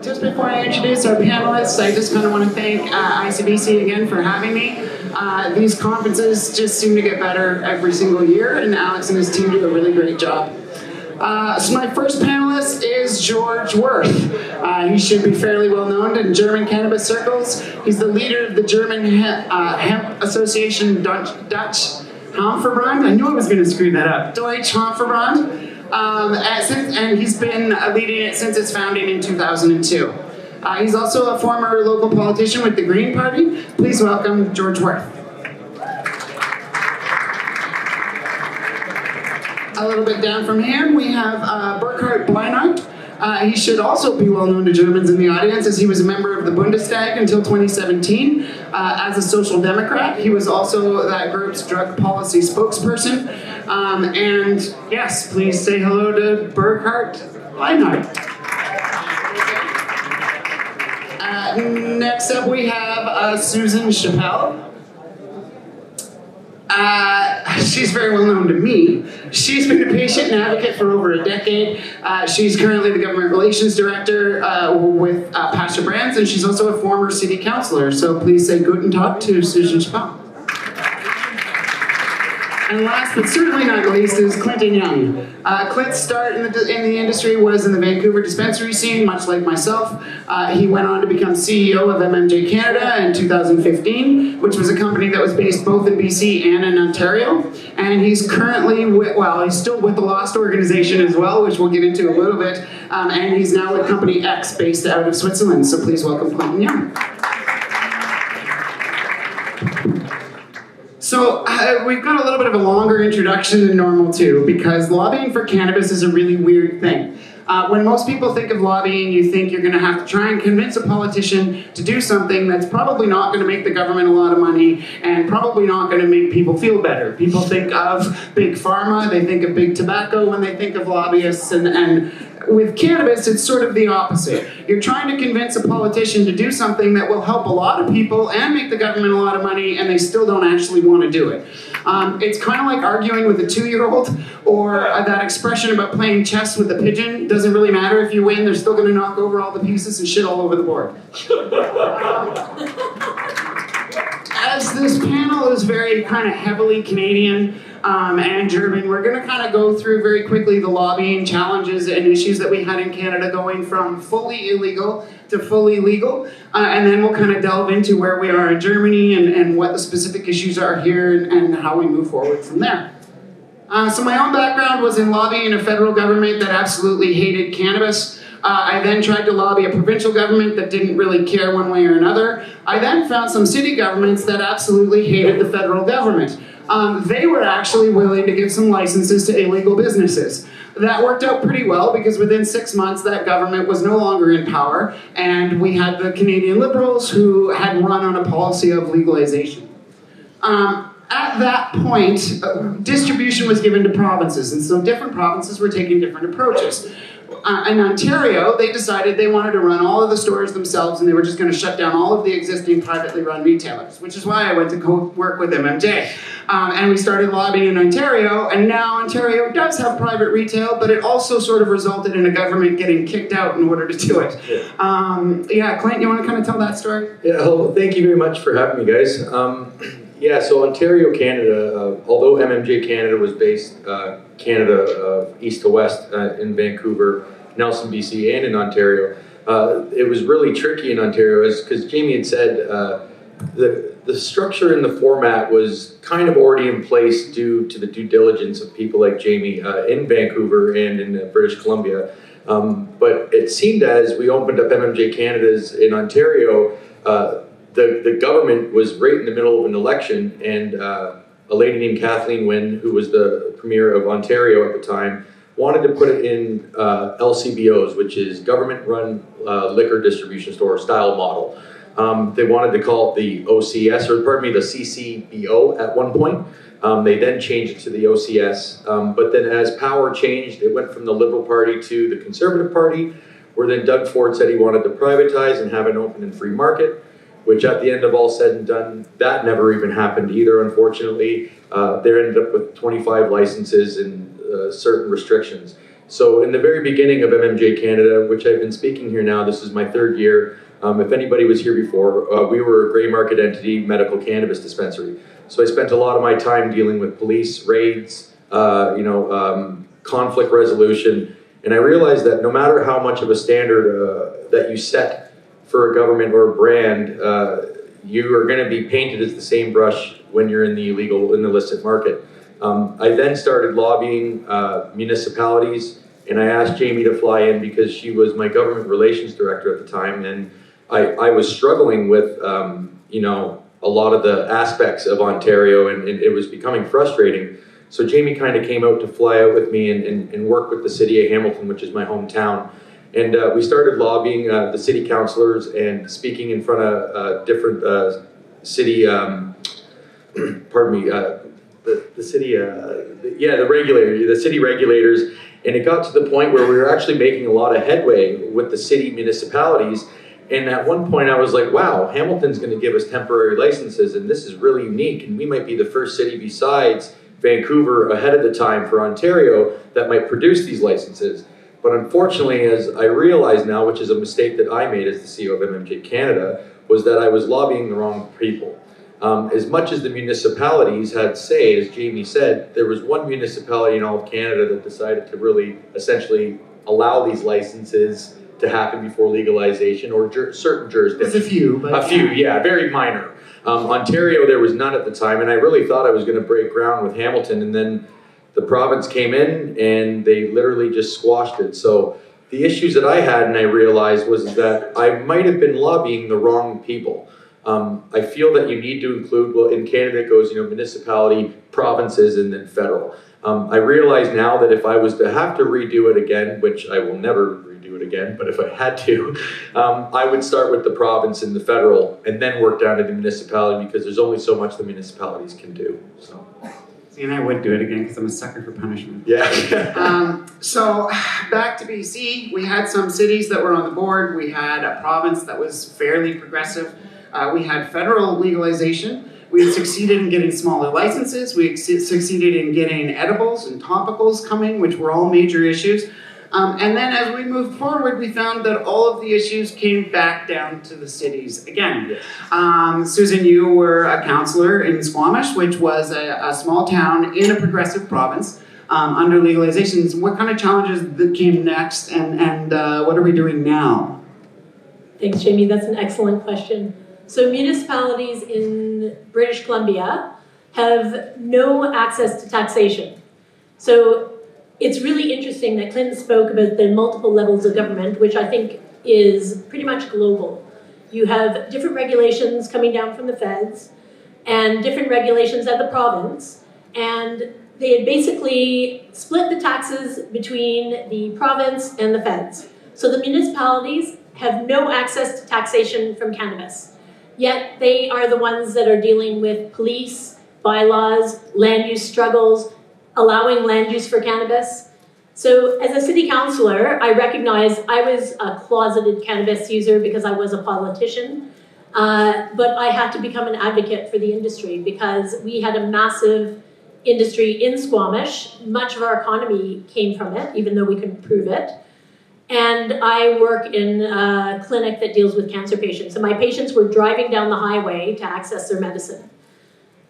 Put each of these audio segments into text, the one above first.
Just before I introduce our panelists, I just kind of want to thank ICBC again for having me. These conferences just seem to get better every single year, and Alex and his team do a really great job. So my first panelist is Georg Wurth. He should be fairly well known in German cannabis circles. He's the leader of the German Hemp Association Dutch Hanfverband. I knew I was going to screw that up. Deutsche Hanfverband. And he's been leading it since its founding in 2002. He's also a former local politician with the Green Party. Please welcome Georg Wurth. A little bit down from him, we have Burkhard Blienert. He should also be well known to Germans in the audience, as he was a member of the Bundestag until 2017 as a social democrat. He was also that group's drug policy spokesperson. And yes, please say hello to Burkhard Blienert. Next up we have Susan Chapelle. She's very well known to me. She's been a patient and advocate for over a decade. She's currently the government relations director with Pasha brands, and she's also a former city councillor. So please say guten Tag to Susan Chapelle. And last but certainly not least is Clint and Younge. Clint's start in the industry was in the Vancouver dispensary scene, much like myself. He went on to become CEO of MMJ Canada in 2015, which was a company that was based both in BC and in Ontario. And he's currently, he's still with the Lost organization as well, which we'll get into a little bit. And he's now with Company X, based out of Switzerland. So please welcome Clint and Younge. So we've got a little bit of a longer introduction than normal too, because lobbying for cannabis is a really weird thing. When most people think of lobbying, you think you're going to have to try and convince a politician to do something that's probably not going to make the government a lot of money and probably not going to make people feel better. People think of big pharma, they think of big tobacco when they think of lobbyists, and with cannabis, it's sort of the opposite. You're trying to convince a politician to do something that will help a lot of people and make the government a lot of money, and they still don't actually want to do it. It's kind of like arguing with a 2-year-old, or that expression about playing chess with a pigeon. Doesn't really matter if you win, they're still going to knock over all the pieces and shit all over the board. As this panel is very kind of heavily Canadian and German, we're going to kind of go through very quickly the lobbying challenges and issues that we had in Canada, going from fully illegal to fully legal, and then we'll kind of delve into where we are in Germany and what the specific issues are here and how we move forward from there. So my own background was in lobbying a federal government that absolutely hated cannabis. I then tried to lobby a provincial government that didn't really care one way or another. I then found some city governments that absolutely hated the federal government. They were actually willing to give some licenses to illegal businesses. That worked out pretty well, because within 6 months that government was no longer in power, and we had the Canadian Liberals who had run on a policy of legalization. At that point, distribution was given to provinces, and so different provinces were taking different approaches. In Ontario, they decided they wanted to run all of the stores themselves, and they were just going to shut down all of the existing privately run retailers, which is why I went to work with MMJ. And we started lobbying in Ontario, and now Ontario does have private retail, but it also sort of resulted in a government getting kicked out in order to do it. Clint, you want to kind of tell that story? Yeah, well, thank you very much for having me, guys. So Ontario, Canada, although MMJ Canada was based Canada east to west in Vancouver, Nelson, BC, and in Ontario, it was really tricky in Ontario, because Jamie had said the structure and the format was kind of already in place due to the due diligence of people like Jamie in Vancouver and in British Columbia. But it seemed as we opened up MMJ Canada's in Ontario, the government was right in the middle of an election, and a lady named Kathleen Wynne, who was the Premier of Ontario at the time, wanted to put it in LCBOs, which is government-run liquor distribution store style model. They wanted to call it the OCS, the CCBO at one point. They then changed it to the OCS, but then as power changed, it went from the Liberal Party to the Conservative Party, where then Doug Ford said he wanted to privatize and have an open and free market, which at the end of all said and done, that never even happened either, unfortunately. They ended up with 25 licenses and certain restrictions. So in the very beginning of MMJ Canada, which I've been speaking here now, this is my third year. If anybody was here before, we were a gray market entity medical cannabis dispensary. So I spent a lot of my time dealing with police raids, conflict resolution, and I realized that no matter how much of a standard that you set for a government or a brand, you are going to be painted as the same brush when you're in the illicit market. I then started lobbying municipalities, and I asked Jamie to fly in because she was my government relations director at the time, and I was struggling with a lot of the aspects of Ontario, and it was becoming frustrating. So Jamie kind of came out to fly out with me and work with the city of Hamilton, which is my hometown. And we started lobbying the city councilors and speaking in front of different city, the city regulators. And it got to the point where we were actually making a lot of headway with the city municipalities. And at one point I was like, wow, Hamilton's going to give us temporary licenses, and this is really unique. And we might be the first city besides Vancouver ahead of the time for Ontario that might produce these licenses. But unfortunately, as I realize now, which is a mistake that I made as the CEO of MMJ Canada, was that I was lobbying the wrong people. As much as the municipalities had say, as Jamie said, there was one municipality in all of Canada that decided to really essentially allow these licenses to happen before legalization, or certain jurisdictions. There's a few, but a few, yeah, very minor. Ontario, there was none at the time, and I really thought I was going to break ground with Hamilton, and then the province came in and they literally just squashed it. So the issues that I had, and I realized, was that I might have been lobbying the wrong people. I feel that you need to include, well, in Canada it goes, municipality, provinces, and then federal. I realize now that if I was to have to redo it again, which I will never redo it again, but if I had to, I would start with the province and the federal, and then work down to the municipality, because there's only so much the municipalities can do. So. And I would do it again because I'm a sucker for punishment. Yeah. So back to BC, we had some cities that were on the board. We had a province that was fairly progressive. We had federal legalization. We had succeeded in getting smaller licenses. We succeeded in getting edibles and topicals coming, which were all major issues. And then as we moved forward, we found that all of the issues came back down to the cities again. Susan, you were a councillor in Squamish, which was a small town in a progressive province under legalizations. What kind of challenges that came next, and what are we doing now? Thanks, Jamie. That's an excellent question. So municipalities in British Columbia have no access to taxation. So it's really interesting that Clint spoke about the multiple levels of government, which I think is pretty much global. You have different regulations coming down from the feds and different regulations at the province, and they had basically split the taxes between the province and the feds. So the municipalities have no access to taxation from cannabis, yet they are the ones that are dealing with police, bylaws, land use struggles, allowing land use for cannabis. So as a city councillor, I recognized I was a closeted cannabis user because I was a politician, but I had to become an advocate for the industry because we had a massive industry in Squamish. Much of our economy came from it, even though we couldn't prove it. And I work in a clinic that deals with cancer patients. And my patients were driving down the highway to access their medicine.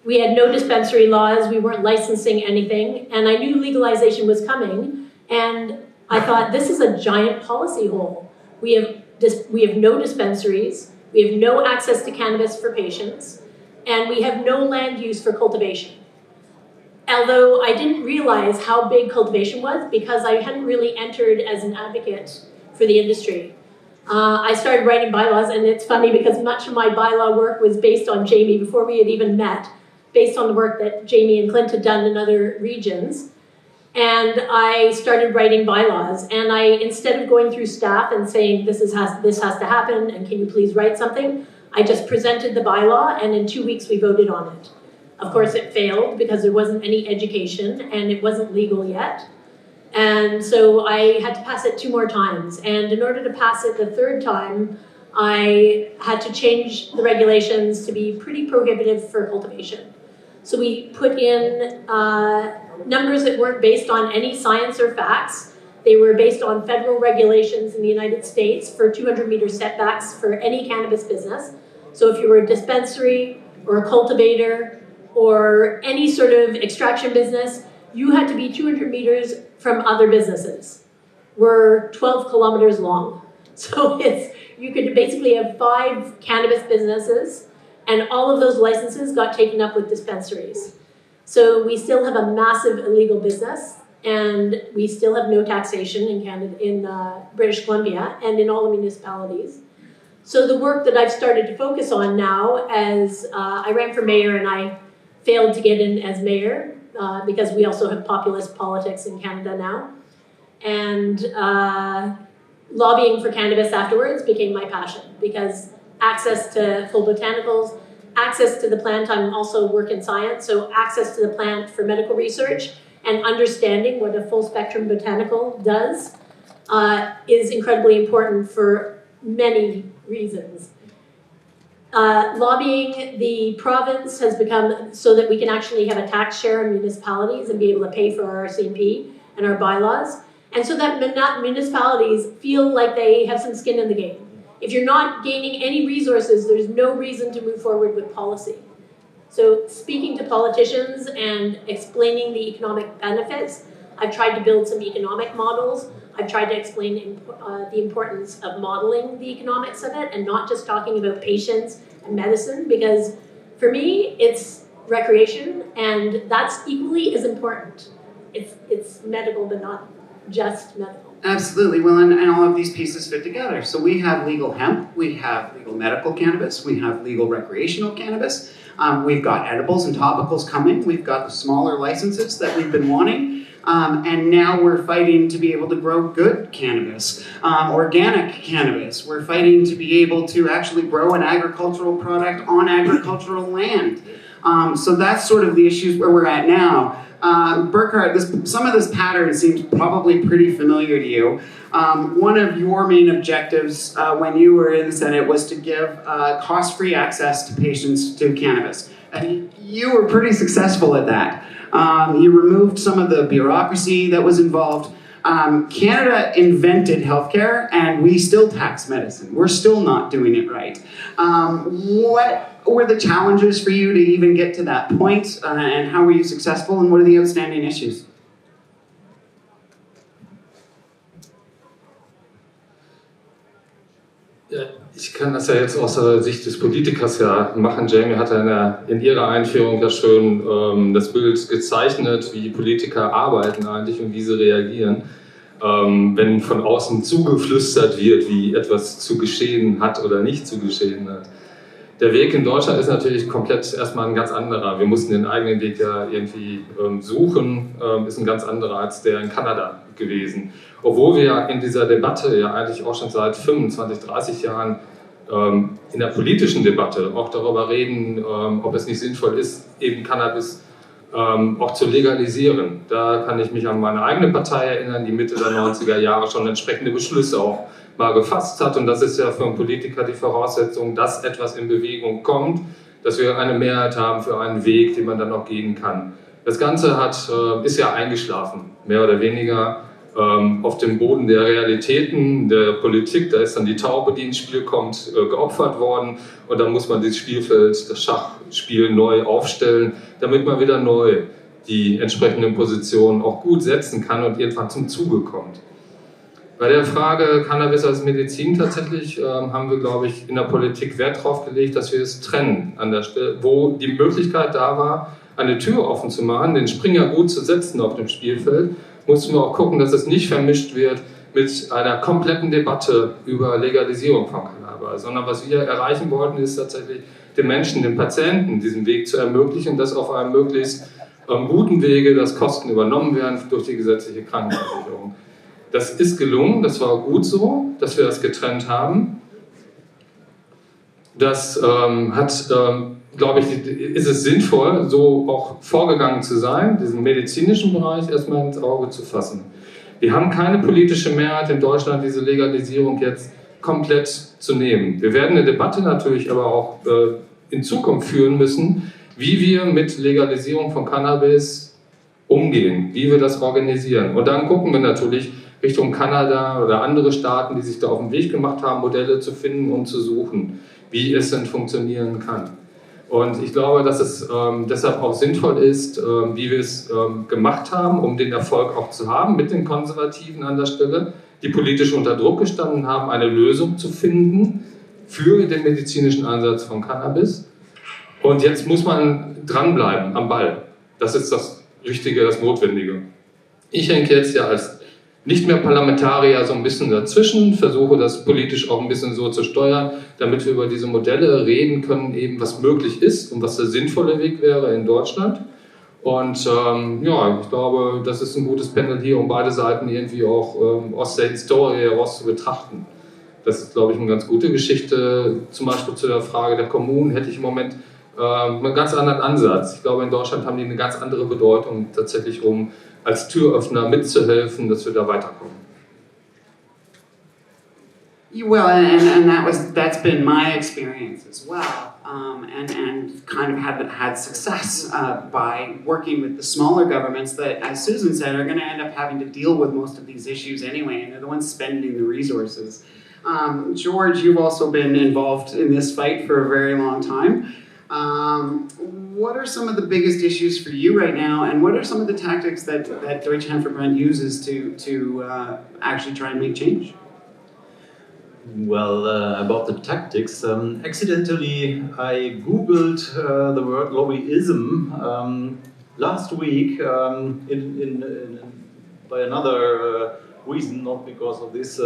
We had no dispensary laws, we weren't licensing anything, and I knew legalization was coming, and I thought, this is a giant policy hole. We have no dispensaries, we have no access to cannabis for patients, and we have no land use for cultivation. Although I didn't realize how big cultivation was because I hadn't really entered as an advocate for the industry. I started writing bylaws, and it's funny because much of my bylaw work was based on Jamie before we had even met, based on the work that Jamie and Clint had done in other regions. And I started writing bylaws, and instead of going through staff and saying, this has to happen, and can you please write something, I just presented the bylaw, and in 2 weeks we voted on it. Of course it failed because there wasn't any education, and it wasn't legal yet. And so I had to pass it 2 more times. And in order to pass it the 3rd time, I had to change the regulations to be pretty prohibitive for cultivation. So we put in numbers that weren't based on any science or facts They were based on federal regulations in the United States for 200-meter setbacks for any cannabis business. So if you were a dispensary or a cultivator or any sort of extraction business, you had to be 200 meters from other businesses. We're 12 kilometers long. So you could basically have 5 cannabis businesses, and all of those licenses got taken up with dispensaries. So we still have a massive illegal business, and we still have no taxation in Canada, in British Columbia, and in all the municipalities. So the work that I've started to focus on now, as I ran for mayor and I failed to get in as mayor, because we also have populist politics in Canada now. And lobbying for cannabis afterwards became my passion, because access to full botanicals, access to the plant, I'm also work in science, so access to the plant for medical research and understanding what a full spectrum botanical does is incredibly important for many reasons. Lobbying the province has become so that we can actually have a tax share in municipalities and be able to pay for our RCMP and our bylaws, and so that municipalities feel like they have some skin in the game. If you're not gaining any resources, there's no reason to move forward with policy. So speaking to politicians and explaining the economic benefits, I've tried to build some economic models. I've tried to explain the importance of modeling the economics of it and not just talking about patients and medicine, because for me, it's recreation, and that's equally as important. It's medical, but not just medical. Absolutely. Well, and all of these pieces fit together. So we have legal hemp, we have legal medical cannabis, we have legal recreational cannabis. We've got edibles and topicals coming. We've got the smaller licenses that we've been wanting. And now we're fighting to be able to grow good cannabis, organic cannabis. We're fighting to be able to actually grow an agricultural product on agricultural land. So that's sort of the issues where we're at now. Burkhard, some of this pattern seems probably pretty familiar to you. One of your main objectives when you were in the Senate was to give cost-free access to patients to cannabis. And you were pretty successful at that. You removed some of the bureaucracy that was involved. Canada invented healthcare, and we still tax medicine. We're still not doing it right. What were the challenges for you to even get to that point, and how were you successful, and what are the outstanding issues? Ja, ich kann das ja jetzt aus der Sicht des Politikers ja machen. Jamie hat ja in ihrer Einführung ja schön das Bild gezeichnet, wie Politiker arbeiten eigentlich und wie sie reagieren, wenn von außen zugeflüstert wird, wie etwas zu geschehen hat oder nicht zu geschehen hat. Der Weg in Deutschland ist natürlich komplett erstmal ein ganz anderer. Wir mussten den eigenen Weg ja irgendwie suchen, ist ein ganz anderer als der in Kanada gewesen. Obwohl wir ja in dieser Debatte ja eigentlich auch schon seit 25, 30 Jahren in der politischen Debatte auch darüber reden, ob es nicht sinnvoll ist, eben Cannabis auch zu legalisieren. Da kann ich mich an meine eigene Partei erinnern, die Mitte der 90er Jahre schon entsprechende Beschlüsse auch mal gefasst hat. Und das ist ja für einen Politiker die Voraussetzung, dass etwas in Bewegung kommt, dass wir eine Mehrheit haben für einen Weg, den man dann auch gehen kann. Das Ganze ist ja eingeschlafen, mehr oder weniger auf dem Boden der Realitäten, der Politik. Da ist dann die Taube, die ins Spiel kommt, geopfert worden. Und dann muss man das Spielfeld, das Schachspiel neu aufstellen, damit man wieder neu die entsprechenden Positionen auch gut setzen kann und irgendwann zum Zuge kommt. Bei der Frage Cannabis als Medizin tatsächlich haben wir, glaube ich, in der Politik Wert darauf gelegt, dass wir es trennen an der Stelle, wo die Möglichkeit da war, eine Tür offen zu machen, den Springer gut zu setzen auf dem Spielfeld, mussten wir auch gucken, dass es nicht vermischt wird mit einer kompletten Debatte über Legalisierung von Cannabis, sondern was wir erreichen wollten, ist tatsächlich den Menschen, den Patienten diesen Weg zu ermöglichen, dass auf einem möglichst guten Wege, dass Kosten übernommen werden durch die gesetzliche Krankenversicherung. Das ist gelungen, das war gut so, dass wir das getrennt haben. Das glaube ich, ist es sinnvoll, so auch vorgegangen zu sein, diesen medizinischen Bereich erstmal ins Auge zu fassen. Wir haben keine politische Mehrheit in Deutschland, diese Legalisierung jetzt komplett zu nehmen. Wir werden eine Debatte natürlich aber auch in Zukunft führen müssen, wie wir mit Legalisierung von Cannabis umgehen, wie wir das organisieren. Und dann gucken wir natürlich, Richtung Kanada oder andere Staaten, die sich da auf den Weg gemacht haben, Modelle zu finden und zu suchen, wie es denn funktionieren kann. Und ich glaube, dass es deshalb auch sinnvoll ist, wie wir es gemacht haben, um den Erfolg auch zu haben mit den Konservativen an der Stelle, die politisch unter Druck gestanden haben, eine Lösung zu finden für den medizinischen Einsatz von Cannabis. Und jetzt muss man dranbleiben am Ball. Das ist das Richtige, das Notwendige. Ich hänge jetzt ja als nicht mehr Parlamentarier so ein bisschen dazwischen, versuche das politisch auch ein bisschen so zu steuern, damit wir über diese Modelle reden können, eben was möglich ist und was der sinnvolle Weg wäre in Deutschland. Und ja, ich glaube, das ist ein gutes Panel hier, um beide Seiten irgendwie auch aus der Historie heraus zu betrachten. Das ist, glaube ich, eine ganz gute Geschichte. Zum Beispiel zu der Frage der Kommunen hätte ich im Moment einen ganz anderen Ansatz. Ich glaube, in Deutschland haben die eine ganz andere Bedeutung, tatsächlich um als Türöffner mitzuhelfen, dass wir da weiterkommen. Well, and that's been my experience as well, and kind of had success by working with the smaller governments that, as Susan said, are going to end up having to deal with most of these issues anyway, and they're the ones spending the resources. George, you've also been involved in this fight for a very long time. What are some of the biggest issues for you right now, and what are some of the tactics that Deutsche Hand for Brand uses to actually try and make change? Well, about the tactics, accidentally I googled the word lobbyism last week by another reason, not because of this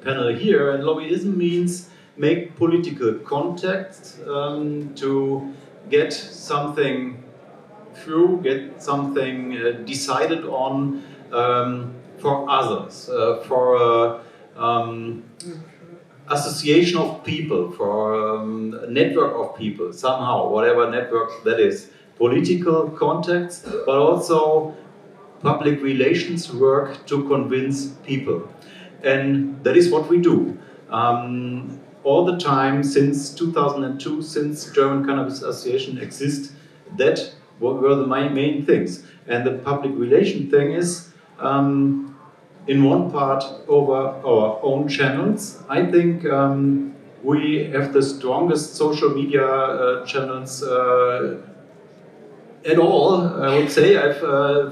panel here. And lobbyism means make political contact to get something through, get something decided on for others, for association of people, for a network of people, somehow, whatever network that is. Political contacts, but also public relations work to convince people. And that is what we do. All the time since 2002, since German Cannabis Association exists, that were the main things. And the public relation thing is, in one part over our own channels. I think we have the strongest social media channels at all, I would say. I've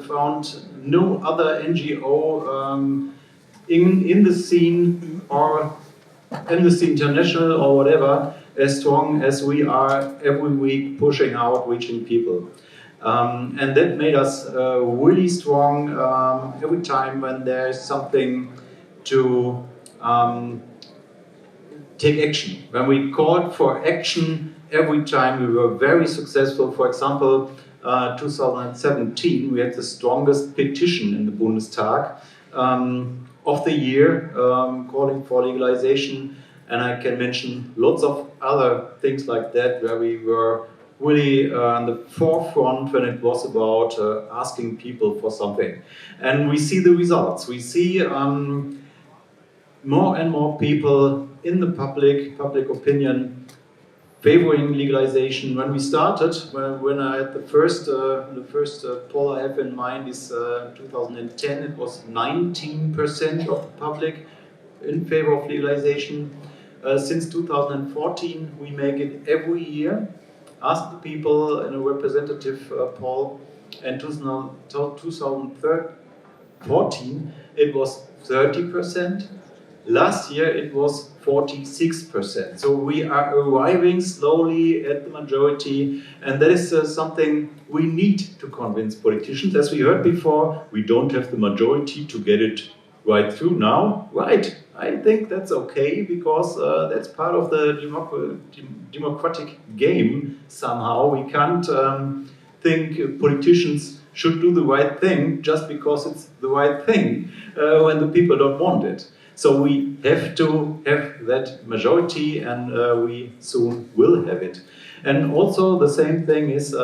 found no other NGO in the scene or Amnesty International or whatever as strong as we are every week pushing out, reaching people. And that made us really strong every time when there's something to take action. When we called for action, every time we were very successful. For example, 2017, we had the strongest petition in the Bundestag of the year calling for legalization. And I can mention lots of other things like that where we were really on the forefront when it was about asking people for something. And we see the results. We see more and more people in the public opinion favoring legalization. When we started, when I had the first poll I have in mind is 2010, it was 19% of the public in favor of legalization. Since 2014, we make it every year. Ask the people in a representative poll. And 2014, it was 30%. Last year, it was 46%. So we are arriving slowly at the majority, and that is something we need to convince politicians. As we heard before, we don't have the majority to get it right through now. Right, I think that's okay, because that's part of the democratic game somehow. We can't think politicians should do the right thing just because it's the right thing when the people don't want it. So we have to have that majority, and we soon will have it. And also the same thing is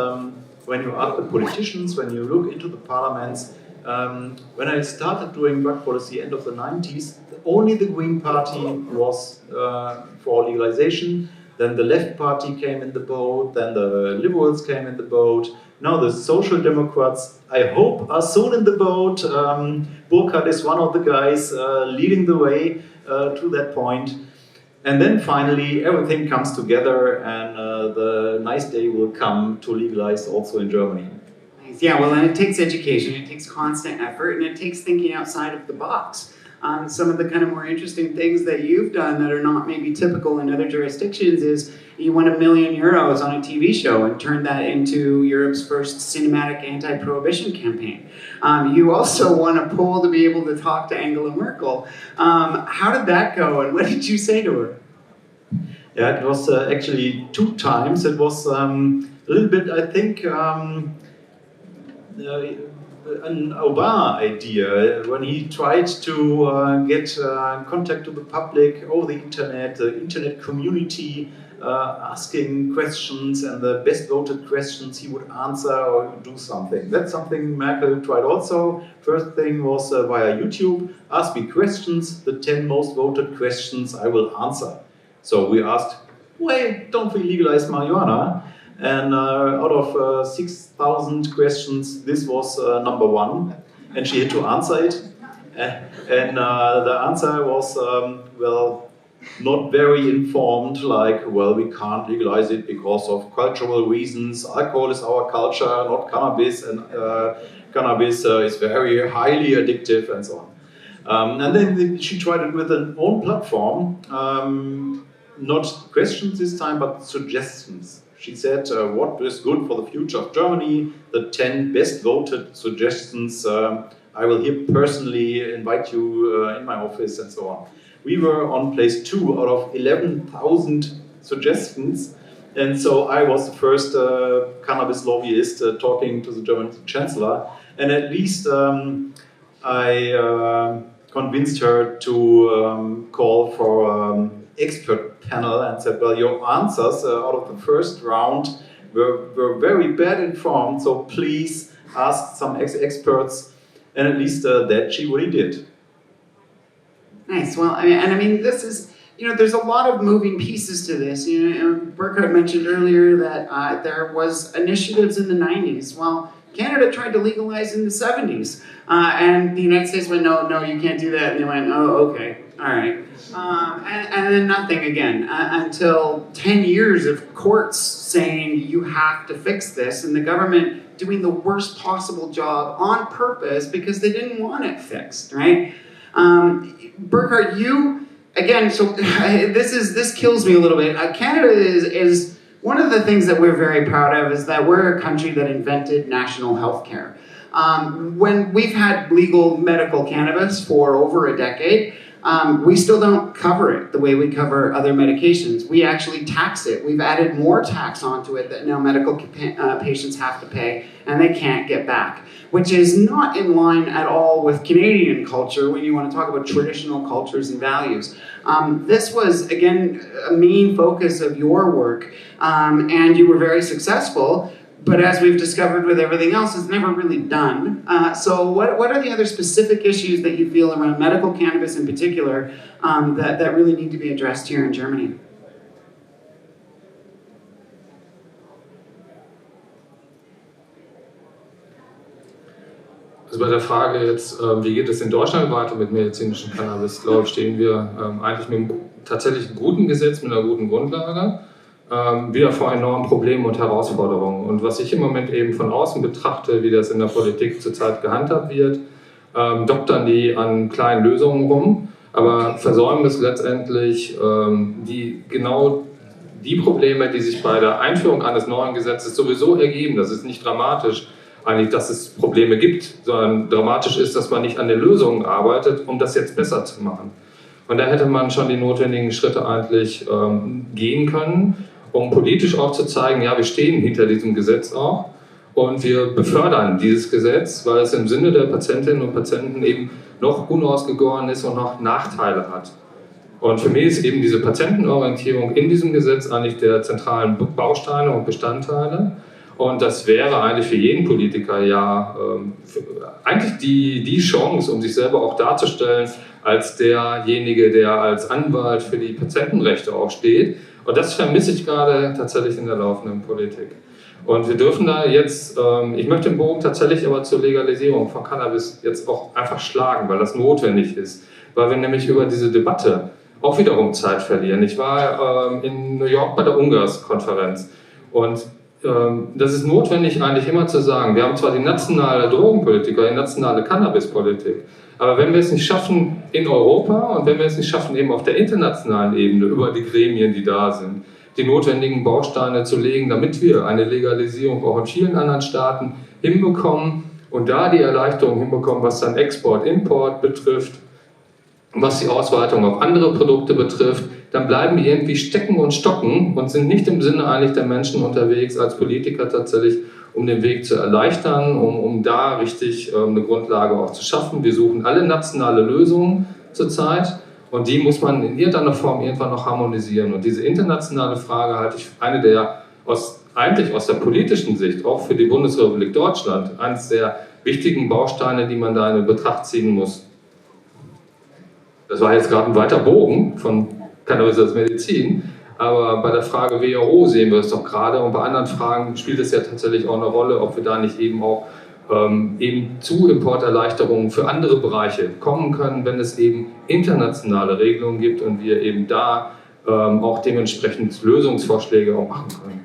when you ask the politicians, when you look into the parliaments. When I started doing drug policy end of the 90s, only the Green Party was for legalization. then the Left Party came in the boat, then the Liberals came in the boat. Now the Social Democrats, I hope, are soon in the boat. Burkhard is one of the guys leading the way to that point. And then finally everything comes together and the nice day will come to legalize also in Germany. Nice. Yeah, well, and it takes education, it takes constant effort, and it takes thinking outside of the box. Some of the kind of more interesting things that you've done that are not maybe typical in other jurisdictions is you won €1 million on a TV show and turned that into Europe's first cinematic anti-prohibition campaign. You also won a poll to be able to talk to Angela Merkel. How did that go, and what did you say to her? Yeah, it was actually 2 times. It was a little bit, I think, an Obama idea when he tried to get contact to the public over the internet community, asking questions, and the best voted questions he would answer or do something. That's something Merkel tried also. First thing was via YouTube, ask me questions, the 10 most voted questions I will answer. So we asked, why don't we legalize marijuana? And out of 6,000 questions, this was number 1, and she had to answer it. And the answer was, well, not very informed, like, well, we can't legalize it because of cultural reasons. Alcohol is our culture, not cannabis, and cannabis is very highly addictive, and so on. And then she tried it with an own platform, not questions this time, but suggestions. She said, what is good for the future of Germany, the 10 best voted suggestions. I will here personally invite you in my office, and so on. We were on place 2 out of 11,000 suggestions. And so I was the first cannabis lobbyist talking to the German Chancellor. And at least I convinced her to call for expert panel and said, well, your answers out of the first round were very bad informed, so please ask some experts. And at least that she really did. Nice. Well, I mean, this is, there's a lot of moving pieces to this. Burkhard mentioned earlier that there was initiatives in the 90s. Well, Canada tried to legalize in the 70s. And the United States went, no, you can't do that. And they went, oh, okay, all right. And then nothing again until 10 years of courts saying you have to fix this, and the government doing the worst possible job on purpose because they didn't want it fixed, right? Burkhard, you, again, so this kills me a little bit. Canada is one of the things that we're very proud of is that we're a country that invented national health care. When we've had legal medical cannabis for over a decade, we still don't cover it the way we cover other medications. We actually tax it. We've added more tax onto it that now medical patients have to pay, and they can't get back, which is not in line at all with Canadian culture when you want to talk about traditional cultures and values. This was, again, a main focus of your work, and you were very successful. But as we've discovered with everything else, it's never really done. So what are the other specific issues that you feel around medical cannabis in particular that really need to be addressed here in Germany? Also bei der Frage jetzt, wie geht es in Deutschland weiter mit medizinischem Cannabis, glaube ich, stehen wir eigentlich mit einem tatsächlich guten Gesetz, mit einer guten Grundlage. Wieder vor enormen Problemen und Herausforderungen. Und was ich im Moment eben von außen betrachte, wie das in der Politik zurzeit gehandhabt wird, doktern die an kleinen Lösungen rum, aber versäumen es letztendlich, genau die Probleme, die sich bei der Einführung eines neuen Gesetzes sowieso ergeben. Das ist nicht dramatisch, eigentlich, dass es Probleme gibt, sondern dramatisch ist, dass man nicht an den Lösungen arbeitet, um das jetzt besser zu machen. Und da hätte man schon die notwendigen Schritte eigentlich gehen können, um politisch auch zu zeigen, ja, wir stehen hinter diesem Gesetz auch und wir befördern dieses Gesetz, weil es im Sinne der Patientinnen und Patienten eben noch unausgegoren ist und noch Nachteile hat. Und für mich ist eben diese Patientenorientierung in diesem Gesetz eigentlich der zentralen Bausteine und Bestandteile. Und das wäre eigentlich für jeden Politiker ja eigentlich die Chance, um sich selber auch darzustellen als derjenige, der als Anwalt für die Patientenrechte auch steht. Und das vermisse ich gerade tatsächlich in der laufenden Politik. Und wir dürfen da jetzt, ich möchte den Bogen tatsächlich aber zur Legalisierung von Cannabis jetzt auch einfach schlagen, weil das notwendig ist. Weil wir nämlich über diese Debatte auch wiederum Zeit verlieren. Ich war in New York bei der UNGAS-Konferenz und das ist notwendig eigentlich immer zu sagen, wir haben zwar die nationale Drogenpolitik oder die nationale Cannabispolitik, aber wenn wir es nicht schaffen in Europa und wenn wir es nicht schaffen eben auf der internationalen Ebene über die Gremien, die da sind, die notwendigen Bausteine zu legen, damit wir eine Legalisierung auch in vielen anderen Staaten hinbekommen und da die Erleichterung hinbekommen, was dann Export, Import betrifft, was die Ausweitung auf andere Produkte betrifft, dann bleiben die irgendwie stecken und stocken und sind nicht im Sinne eigentlich der Menschen unterwegs als Politiker tatsächlich, um den Weg zu erleichtern, um da richtig eine Grundlage auch zu schaffen. Wir suchen alle nationale Lösungen zurzeit und die muss man in irgendeiner Form irgendwann noch harmonisieren. Und diese internationale Frage halte ich eine der, eigentlich aus der politischen Sicht, auch für die Bundesrepublik Deutschland, eines der wichtigen Bausteine, die man da in Betracht ziehen muss. Das war jetzt gerade ein weiter Bogen von Cannabis als Medizin, aber bei der Frage WHO sehen wir es doch gerade und bei anderen Fragen spielt es ja tatsächlich auch eine Rolle, ob wir da nicht eben auch eben zu Importerleichterungen für andere Bereiche kommen können, wenn es eben internationale Regelungen gibt und wir eben da auch dementsprechend Lösungsvorschläge auch machen können.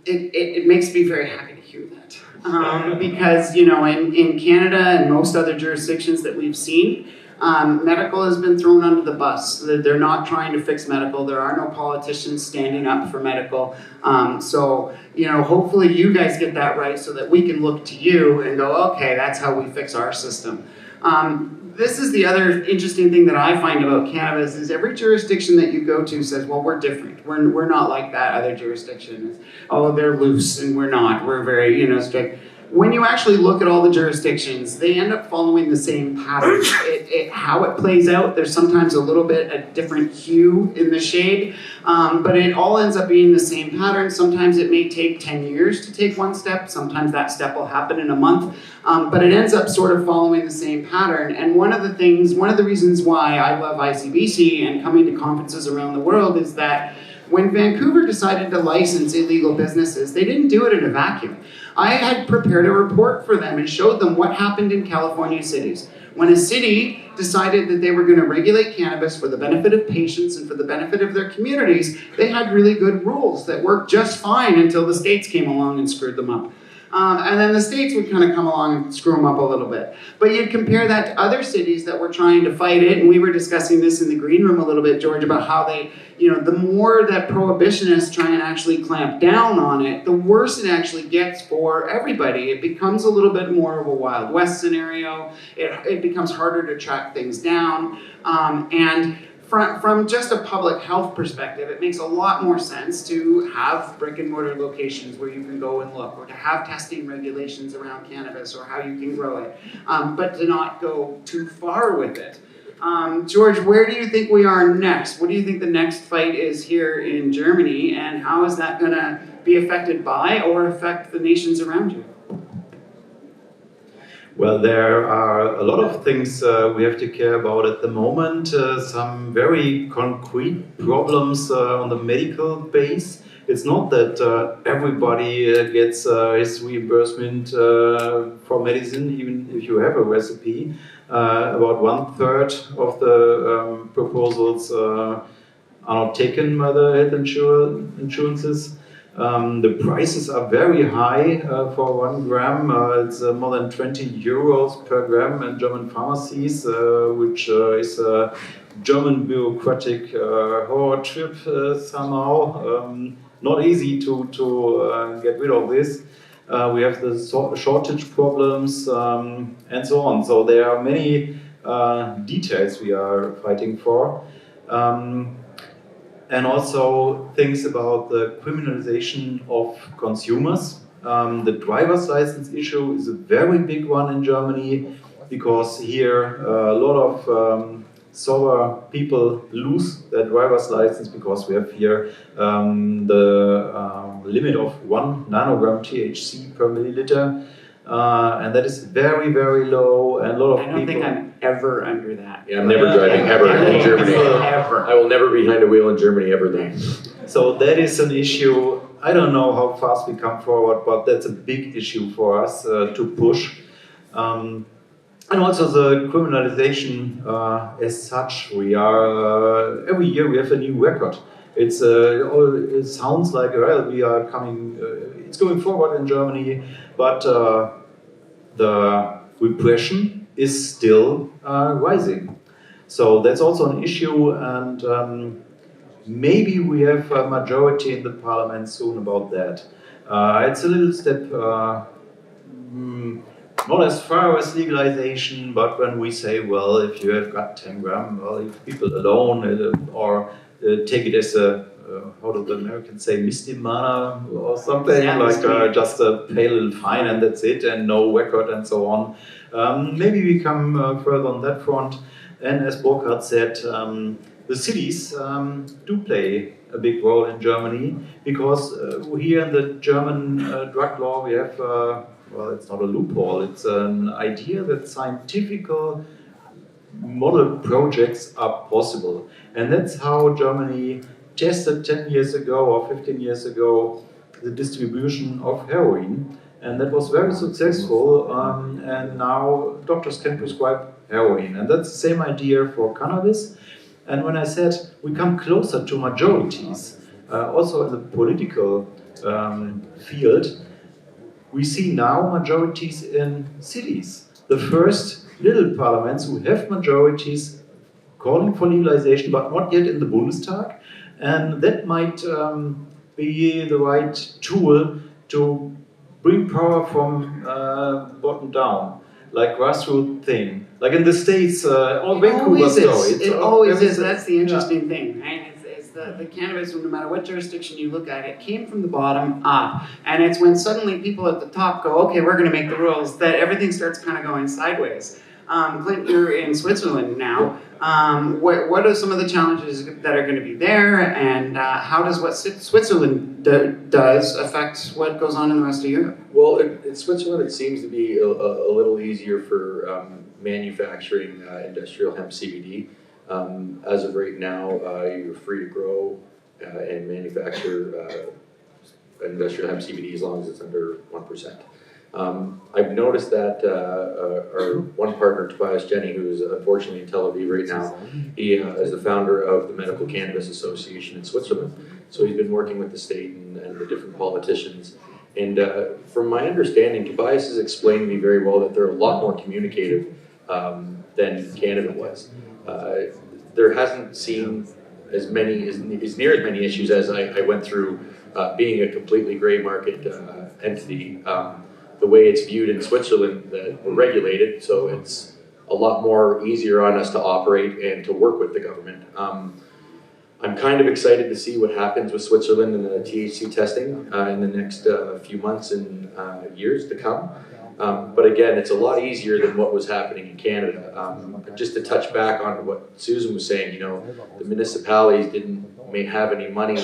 It makes me very happy to hear that because in Canada and most other jurisdictions that we've seen, medical has been thrown under the bus. They're not trying to fix medical. There are no politicians standing up for medical. So hopefully you guys get that right so that we can look to you and go, okay, that's how we fix our system. This is the other interesting thing that I find about cannabis is every jurisdiction that you go to says, well, we're different. We're not like that other jurisdiction. Oh, they're loose and we're not. We're very, strict. When you actually look at all the jurisdictions, they end up following the same pattern. How it plays out, there's sometimes a little bit a different hue in the shade, but it all ends up being the same pattern. Sometimes it may take 10 years to take one step. Sometimes that step will happen in a month, but it ends up sort of following the same pattern. And one of the reasons why I love ICBC and coming to conferences around the world is that when Vancouver decided to license illegal businesses, they didn't do it in a vacuum. I had prepared a report for them and showed them what happened in California cities. When a city decided that they were going to regulate cannabis for the benefit of patients and for the benefit of their communities, they had really good rules that worked just fine until the states came along and screwed them up. And then the states would kind of come along and screw them up a little bit. But you'd compare that to other cities that were trying to fight it, and we were discussing this in the green room a little bit, George, about how they, the more that prohibitionists try and actually clamp down on it, the worse it actually gets for everybody. It becomes a little bit more of a Wild West scenario. It becomes harder to track things down. And from just a public health perspective, it makes a lot more sense to have brick and mortar locations where you can go and look, or to have testing regulations around cannabis or how you can grow it, but to not go too far with it. George, where do you think we are next? What do you think the next fight is here in Germany, and how is that going to be affected by or affect the nations around you? Well, there are a lot of things we have to care about at the moment. Some very concrete problems on the medical base. It's not that everybody gets his reimbursement for medicine, even if you have a recipe. About 1/3 of the proposals are not taken by the health insurances. The prices are very high for 1 gram. It's more than 20 euros per gram in German pharmacies, which is a German bureaucratic horror trip somehow. Not easy to get rid of this. We have the shortage problems and so on. So there are many details we are fighting for. And also things about the criminalization of consumers. The driver's license issue is a very big one in Germany because here a lot of sober people lose their driver's license because we have here the limit of 1 nanogram THC per milliliter. And that is very, very low, and a lot of people... I don't think I'm ever under that. Yeah, I'm never driving ever in Germany. Ever. I will never be behind a wheel in Germany ever then. So that is an issue. I don't know how fast we come forward, but that's a big issue for us to push. And also the criminalization as such. We are, every year we have a new record. It sounds like, well, we are coming, it's going forward in Germany, but the repression is still rising. So that's also an issue, and maybe we have a majority in the parliament soon about that. It's a little step, not as far as legalization, but when we say, well, if you have got 10 gram, well, if people alone, or take it as a, how do the Americans say, misdemeanor or something, yeah, like just a pay a little fine and that's it, and no record and so on. Maybe we come further on that front. And as Burkhard said, the cities do play a big role in Germany, because here in the German drug law we have, well, it's not a loophole, it's an idea that scientific model projects are possible. And that's how Germany tested 10 years ago or 15 years ago the distribution of heroin. And that was very successful, and now doctors can prescribe heroin. And that's the same idea for cannabis. And when I said we come closer to majorities, also in the political field, we see now majorities in cities. The first little parliaments who have majorities calling for legalization, but not yet in the Bundestag. And that might be the right tool to bring power from bottom down, like grassroots thing. Like in the States, or Vancouver story. It always is. That's the interesting thing, right? It's the cannabis, no matter what jurisdiction you look at, it came from the bottom up. And it's when suddenly people at the top go, okay, we're going to make the rules, that everything starts kind of going sideways. Clint, you're in Switzerland now. What are some of the challenges that are going to be there, and how does what Switzerland does affect what goes on in the rest of Europe? Well, in Switzerland, it seems to be a little easier for manufacturing industrial hemp CBD. As of right now, you're free to grow and manufacture industrial hemp CBD as long as it's under 1%. I've noticed that our one partner, Tobias Jenny, who is unfortunately in Tel Aviv right now, he is the founder of the Medical Cannabis Association in Switzerland. So he's been working with the state and the different politicians. And from my understanding, Tobias has explained to me very well that they're a lot more communicative than Canada was. There hasn't seen as near as many issues as I went through being a completely gray market entity. The way it's viewed in Switzerland, that we're regulated, so it's a lot more easier on us to operate and to work with the government. I'm kind of excited to see what happens with Switzerland and the THC testing in the next few months and years to come. But again, it's a lot easier than what was happening in Canada. Just to touch back on what Susan was saying, you know, the municipalities may have any money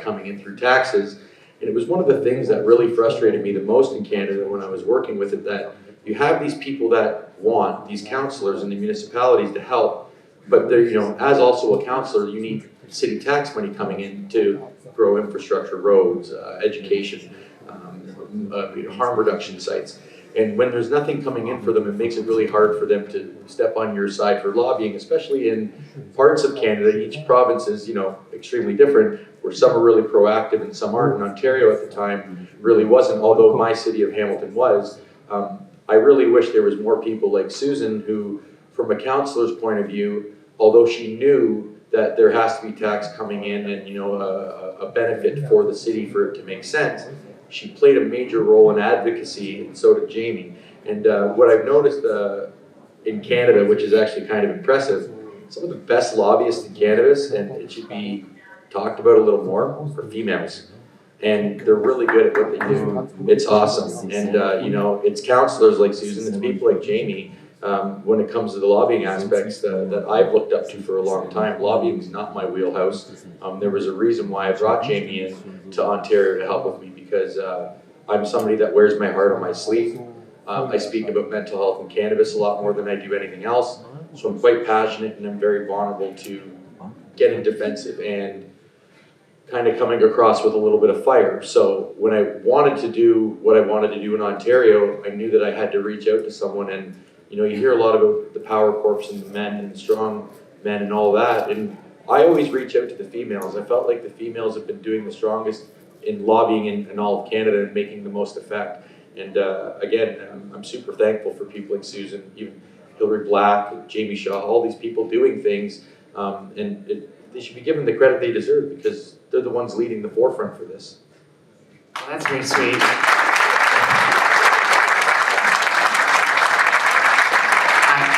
coming in through taxes. And it was one of the things that really frustrated me the most in Canada when I was working with it, that you have these people that want, these councillors in the municipalities to help, but they're, you know, as also a councillor, you need city tax money coming in to grow infrastructure, roads, education, harm reduction sites. And when there's nothing coming in for them, it makes it really hard for them to step on your side for lobbying, especially in parts of Canada. Each province is, you know, extremely different, where some are really proactive and some aren't. In Ontario at the time really wasn't, although my city of Hamilton was. I really wish there was more people like Susan who, from a councillor's point of view, although she knew that there has to be tax coming in and, you know, a benefit for the city for it to make sense, she played a major role in advocacy, and so did Jamie. And what I've noticed in Canada, which is actually kind of impressive, some of the best lobbyists in cannabis, and it should be talked about a little more, are females. And they're really good at what they do. It's awesome. And, you know, it's councillors like Susan, it's people like Jamie when it comes to the lobbying aspects that I've looked up to for a long time. Lobbying is not my wheelhouse. There was a reason why I brought Jamie in to Ontario to help with me, because I'm somebody that wears my heart on my sleeve. I speak about mental health and cannabis a lot more than I do anything else. So I'm quite passionate, and I'm very vulnerable to getting defensive and kind of coming across with a little bit of fire. So when I wanted to do what I wanted to do in Ontario, I knew that I had to reach out to someone. And you know, you hear a lot about the power corps and the men and the strong men and all that. And I always reach out to the females. I felt like the females have been doing the strongest in lobbying in all of Canada and making the most effect. And again, I'm super thankful for people like Susan, even Hillary Black, Jamie Shaw, all these people doing things. They should be given the credit they deserve, because they're the ones leading the forefront for this. Well, that's very sweet.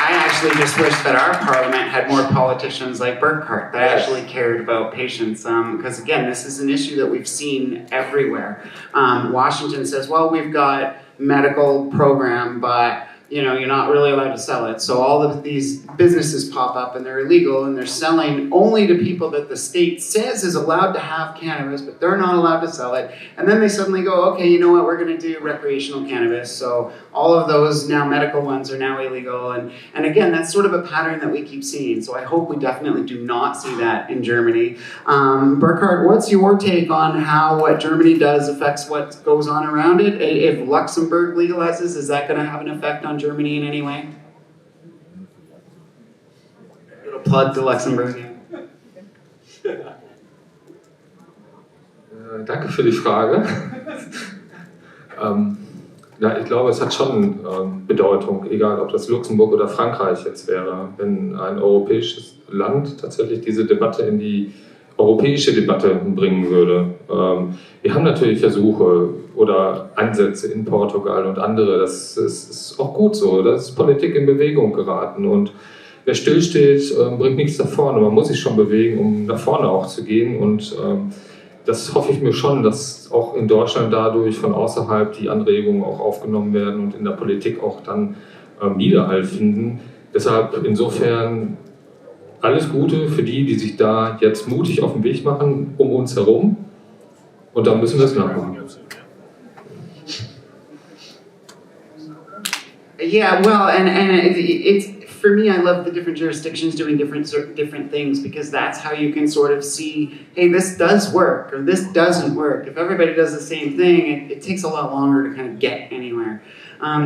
I actually just wish that our parliament had more politicians like Burkhard that actually cared about patients, because again, this is an issue that we've seen everywhere. Washington says, well, we've got medical program, but you know, you're not really allowed to sell it. So all of these businesses pop up and they're illegal, and they're selling only to people that the state says is allowed to have cannabis, but they're not allowed to sell it. And then they suddenly go, okay, you know what, we're gonna do recreational cannabis. So all of those now medical ones are now illegal. And again, that's sort of a pattern that we keep seeing. So I hope we definitely do not see that in Germany. Burkhard, what's your take on how what Germany does affects what goes on around it? If Luxembourg legalizes, is that gonna have an effect on Germany in any way? A little plug to Luxembourg. Danke für die Frage. Ja, ich glaube, es hat schon Bedeutung, egal ob das Luxemburg oder Frankreich jetzt wäre, wenn ein europäisches Land tatsächlich diese Debatte in die europäische Debatte bringen würde. Wir haben natürlich Versuche oder Ansätze in Portugal und andere, das ist auch gut so, da ist Politik in Bewegung geraten, und wer stillsteht, bringt nichts nach vorne. Man muss sich schon bewegen, um nach vorne auch zu gehen, und das hoffe ich mir schon, dass auch in Deutschland dadurch von außerhalb die Anregungen auch aufgenommen werden und in der Politik auch dann Widerhall finden. Deshalb insofern alles Gute für die, die sich da jetzt mutig auf den Weg machen, um uns herum. Und dann müssen wir es nachmachen. Yeah, well, and it's for me, I love the different jurisdictions doing different things, because that's how you can sort of see, hey, this does work or this doesn't work. If everybody does the same thing, it takes a lot longer to kind of get anywhere.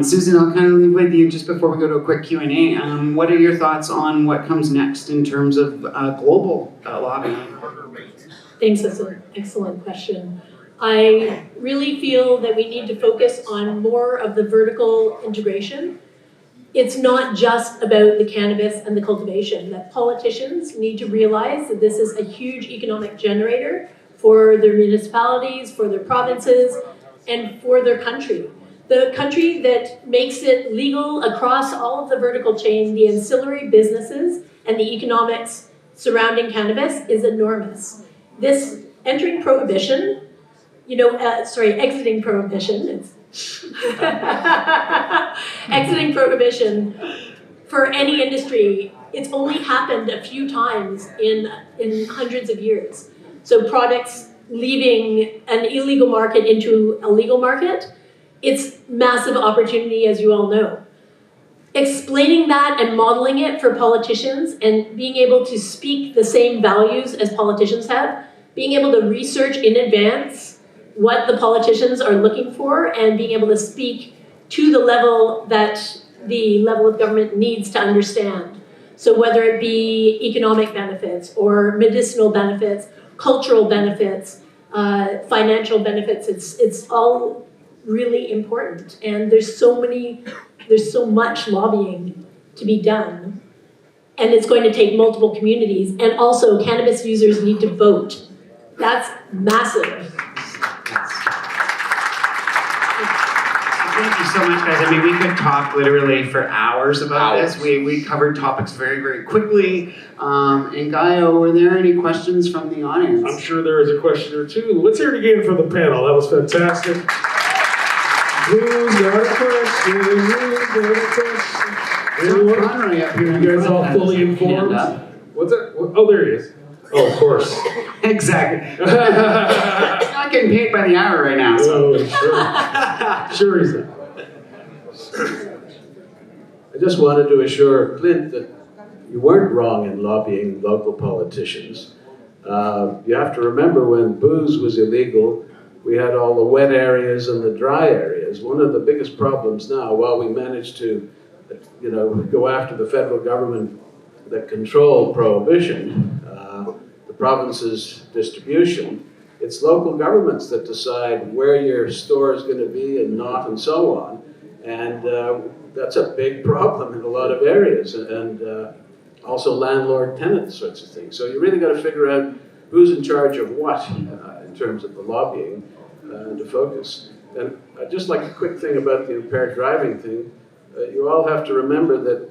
Susan, I'll kind of leave with you just before we go to a quick Q&A. What are your thoughts on what comes next in terms of global lobbying? Thanks, that's an excellent question. I really feel that we need to focus on more of the vertical integration. It's not just about the cannabis and the cultivation, that politicians need to realize that this is a huge economic generator for their municipalities, for their provinces, and for their country. The country that makes it legal across all of the vertical chain, the ancillary businesses and the economics surrounding cannabis is enormous. This entering prohibition, exiting prohibition, exiting prohibition for any industry, it's only happened a few times in hundreds of years. So products leaving an illegal market into a legal market, it's massive opportunity, as you all know. Explaining that and modeling it for politicians and being able to speak the same values as politicians have, being able to research in advance what the politicians are looking for and being able to speak to the level that the level of government needs to understand. So whether it be economic benefits or medicinal benefits, cultural benefits, financial benefits, it's all really important. And there's so much lobbying to be done. And it's going to take multiple communities. And also cannabis users need to vote. That's massive. Thank you so much, guys. I mean, we could talk literally for hours about this. We covered topics very, very quickly. And Gaio, were there any questions from the audience? I'm sure there is a question or two. Let's hear it again from the panel. That was fantastic. Who's got a question? Who's got a question? John Conroy up here. You guys all fully informed? What's that? Oh, there he is. Oh, of course. Exactly. He's not getting paid by the hour right now, so. Oh, sure he's not. I just wanted to assure Clint that you weren't wrong in lobbying local politicians. You have to remember when booze was illegal, we had all the wet areas and the dry areas. One of the biggest problems now, while we managed to, go after the federal government that control prohibition, the province's distribution, it's local governments that decide where your store is going to be and not and so on. And that's a big problem in a lot of areas, and also landlord-tenant sorts of things. So you really got to figure out who's in charge of what in terms of the lobbying to focus. And just like a quick thing about the impaired driving thing, you all have to remember that,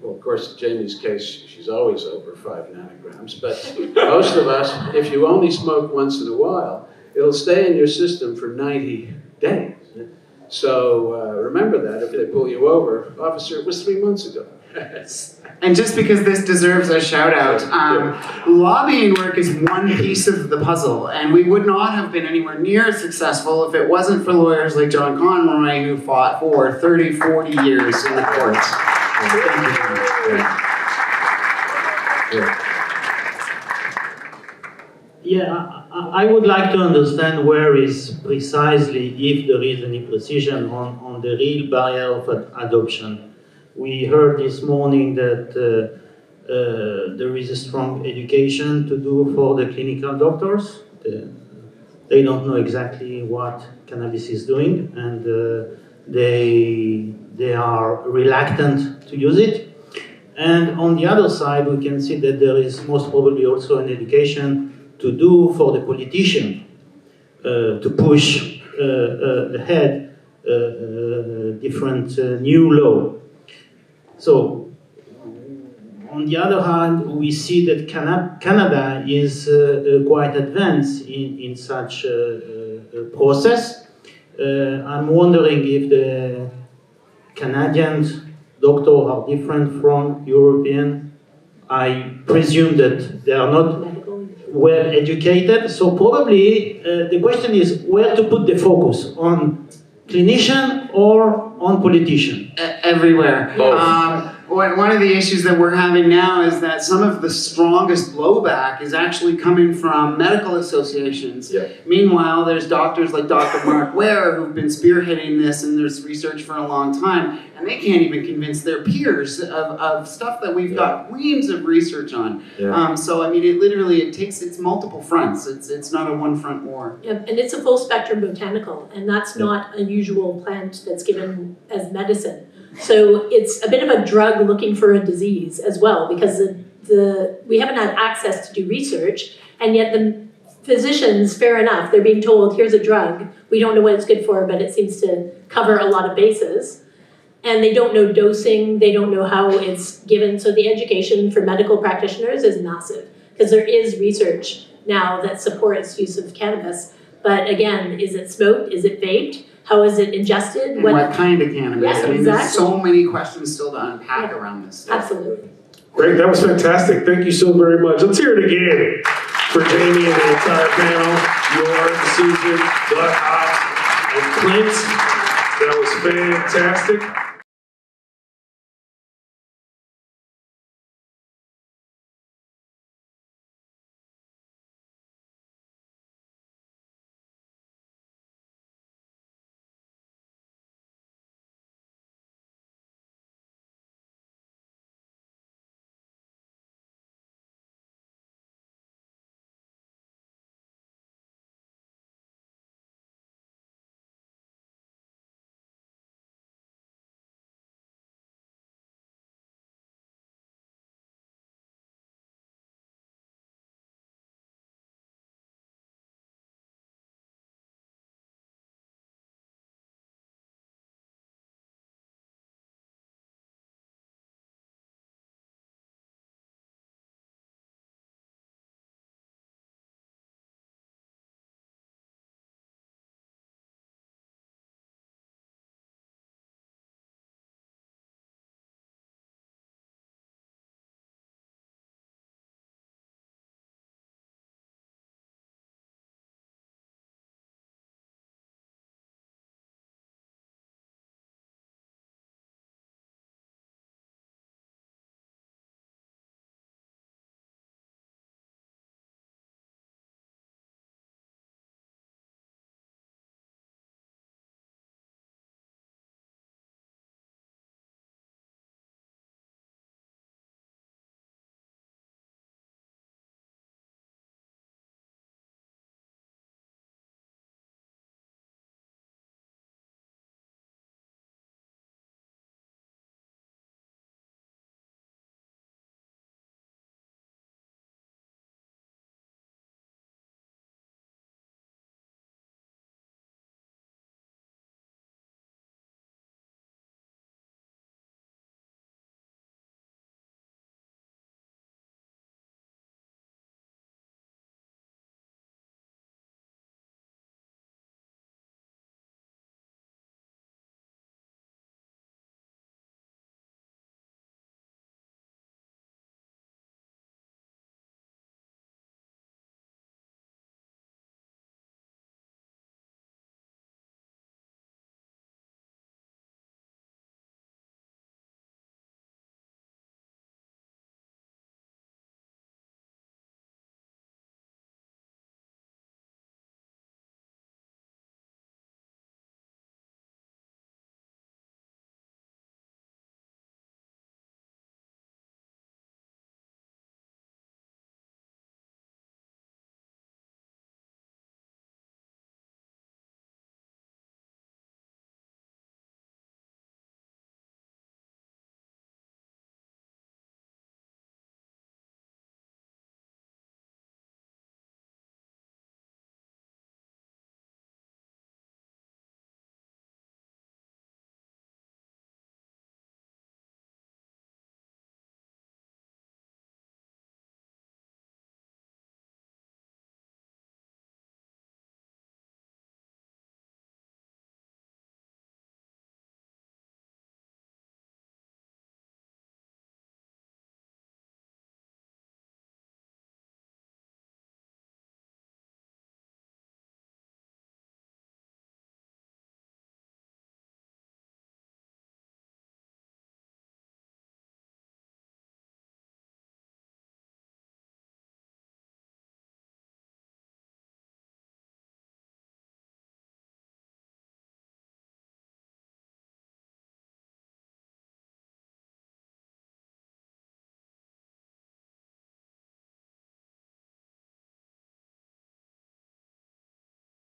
well, of course, in Jamie's case, she's always over 5 nanograms, but most of us, if you only smoke once in a while, it'll stay in your system for 90 days. So remember that if they pull you over. Officer, it was 3 months ago. And just because this deserves a shout out, lobbying work is one piece of the puzzle, and we would not have been anywhere near as successful if it wasn't for lawyers like John Conroy, who fought for 30, 40 years in the courts. Yeah, I would like to understand where is precisely, if there is any precision on the real barrier of adoption. We heard this morning that there is a strong education to do for the clinical doctors. They don't know exactly what cannabis is doing, and they are reluctant to use it. And on the other side, we can see that there is most probably also an education to do for the politician to push ahead different new law. So, on the other hand, we see that Canada is quite advanced in such a process. I'm wondering if the Canadian doctors are different from European. I presume that they are not well educated, so probably the question is where to put the focus, on clinician or on politician? Everywhere. One of the issues that we're having now is that some of the strongest blowback is actually coming from medical associations. Yeah. Meanwhile, there's doctors like Dr. Mark Ware who've been spearheading this, and there's research for a long time, and they can't even convince their peers of stuff that we've got reams of research on. Yeah. So I mean, it's multiple fronts. It's not a one-front war. Yeah, and it's a full spectrum botanical, and that's not a usual plant that's given as medicine. So it's a bit of a drug looking for a disease as well, because we haven't had access to do research, and yet the physicians, fair enough, they're being told, here's a drug, we don't know what it's good for, but it seems to cover a lot of bases. And they don't know dosing, they don't know how it's given, so the education for medical practitioners is massive, because there is research now that supports use of cannabis. But again, is it smoked, is it vaped? How is it ingested? And what kind of cannabis? Yeah, I mean, exactly. there's so many questions still to unpack around this stuff. Absolutely. Great, that was fantastic. Thank you so very much. Let's hear it again for Jamie and the entire panel, Georg, Susan, Burkhard, and Clint. That was fantastic.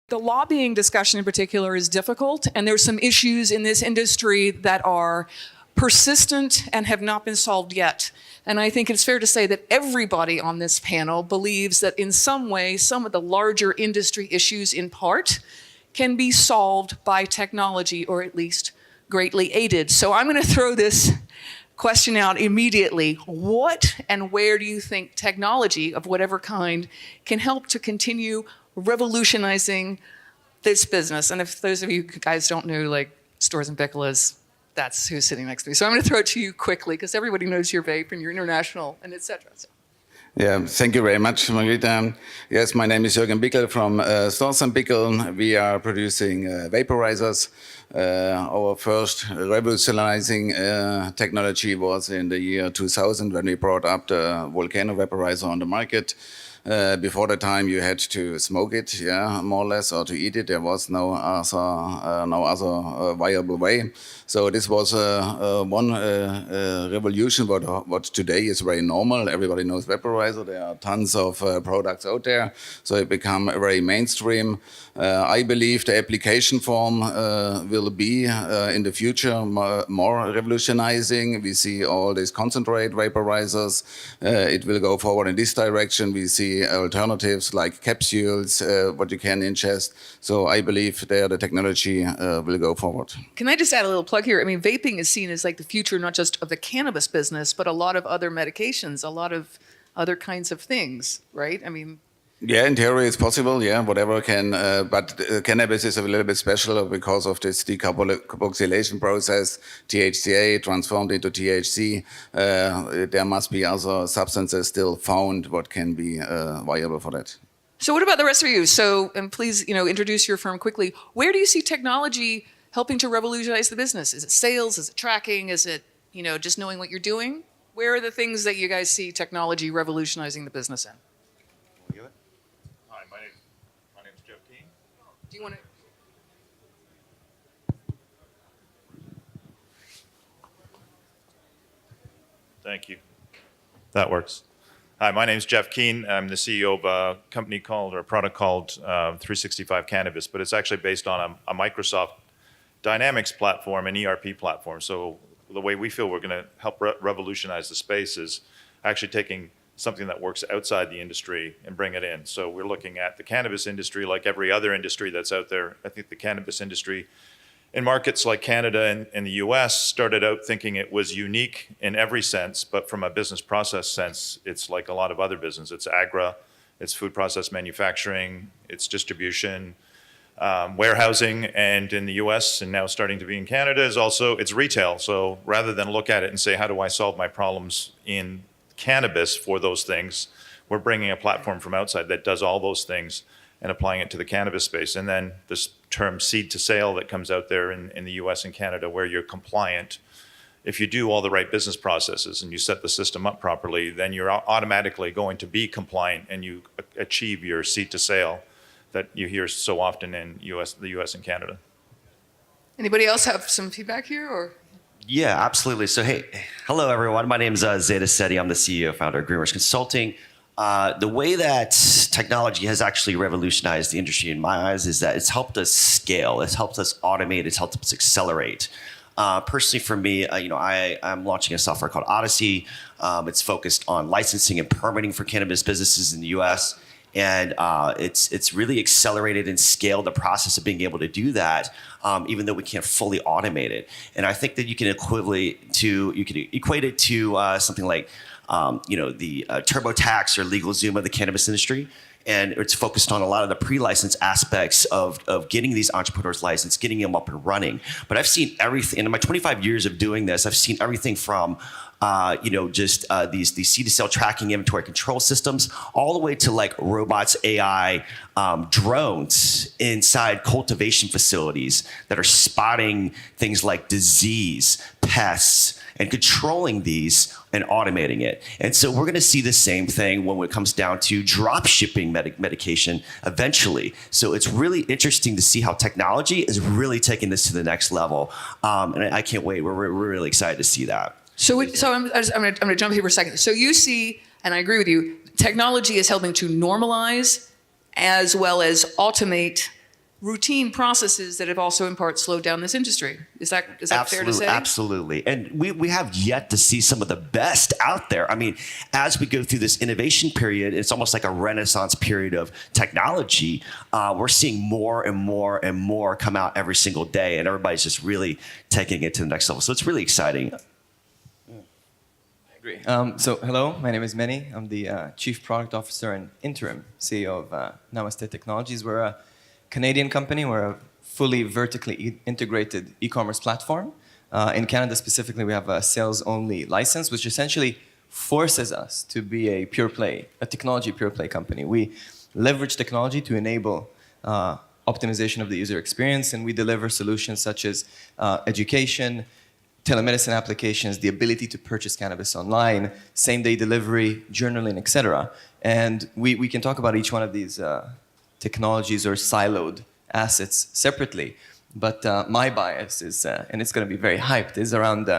The lobbying discussion in particular is difficult, and there's some issues in this industry that are persistent and have not been solved yet. And I think it's fair to say that everybody on this panel believes that in some way, some of the larger industry issues in part can be solved by technology, or at least greatly aided. So I'm going to throw this question out immediately. What and where do you think technology of whatever kind can help to continue revolutionizing this business? And if those of you guys don't know, like Stores and Bickola's, that's who's sitting next to me. So I'm going to throw it to you quickly because everybody knows your vape and you're international and etc. So. Yeah, thank you very much, Margarita. Yes, my name is Jürgen Bickel from Stores and Bickel. We are producing vaporizers. Our first revolutionizing technology was in the year 2000 when we brought up the volcano vaporizer on the market. Before the time you had to smoke it, yeah, more or less, or to eat it. There was no other viable way. So this was one revolution. What today is very normal. Everybody knows vaporizer. There are tons of products out there, so it become very mainstream. I believe the application form will be in the future more revolutionizing. We see all these concentrate vaporizers. It will go forward in this direction. We see alternatives like capsules, what you can ingest. So I believe there the technology will go forward. Can I just add a little plug here? I mean, vaping is seen as like the future, not just of the cannabis business, but a lot of other medications, a lot of other kinds of things, right? I mean... Yeah, in theory it's possible, yeah, whatever can, but cannabis is a little bit special because of this decarboxylation process, THCA transformed into THC. There must be other substances still found what can be viable for that. So what about the rest of you? So, and please, introduce your firm quickly. Where do you see technology helping to revolutionize the business? Is it sales? Is it tracking? Is it, just knowing what you're doing? Where are the things that you guys see technology revolutionizing the business in? Hi, my name's Jeff Keane. Do you want to? Thank you. That works. Hi, my name's Jeff Keane. I'm the CEO of a company called, or a product called 365 Cannabis, but it's actually based on a Microsoft Dynamics platform, an ERP platform. So the way we feel we're going to help revolutionize the space is actually taking something that works outside the industry and bring it in. So we're looking at the cannabis industry like every other industry that's out there. I think the cannabis industry in markets like Canada and the US started out thinking it was unique in every sense, but from a business process sense, it's like a lot of other business. It's agra, it's food process manufacturing, it's distribution, warehousing, and in the US and now starting to be in Canada is also, it's retail. So rather than look at it and say, how do I solve my problems in cannabis for those things, we're bringing a platform from outside that does all those things and applying it to the cannabis space. And then this term seed to sale that comes out there in the US and Canada where you're compliant. If you do all the right business processes and you set the system up properly, then you're automatically going to be compliant and you achieve your seed to sale that you hear so often in the US and Canada. Anybody else have some feedback here, or? Yeah, absolutely. So, hey, hello, everyone. My name is Zeta Seti. I'm the CEO, founder of Greenwich Consulting. The way that technology has actually revolutionized the industry in my eyes is that it's helped us scale, it's helped us automate, it's helped us accelerate. Personally, for me, I'm launching a software called Odyssey. It's focused on licensing and permitting for cannabis businesses in the U.S. And it's really accelerated and scaled the process of being able to do that, even though we can't fully automate it. And I think that you can equate it to something like the TurboTax or LegalZoom of the cannabis industry. And it's focused on a lot of the pre-license aspects of getting these entrepreneurs licensed, getting them up and running. But I've seen everything, in my 25 years of doing this, I've seen everything from these seed to sale tracking inventory control systems, all the way to like robots, AI, drones inside cultivation facilities that are spotting things like disease, pests, and controlling these and automating it. And so we're going to see the same thing when it comes down to drop shipping medication eventually. So it's really interesting to see how technology is really taking this to the next level. And I can't wait. We're really excited to see that. So I'm going to jump here for a second. So you see, and I agree with you, technology is helping to normalize as well as automate routine processes that have also in part slowed down this industry. Is that fair to say? Absolutely. And we have yet to see some of the best out there. I mean, as we go through this innovation period, it's almost like a renaissance period of technology. We're seeing more and more and more come out every single day, and everybody's just really taking it to the next level. So it's really exciting. So hello, my name is Manny. I'm the Chief Product Officer and Interim CEO of Namaste Technologies. We're a Canadian company. We're a fully vertically integrated e-commerce platform. In Canada specifically, we have a sales-only license, which essentially forces us to be a pure play, a technology pure play company. We leverage technology to enable optimization of the user experience, and we deliver solutions such as education, telemedicine applications, the ability to purchase cannabis online, same-day delivery, journaling, etc. And we can talk about each one of these technologies or siloed assets separately. But my bias is, and it's going to be very hyped, is around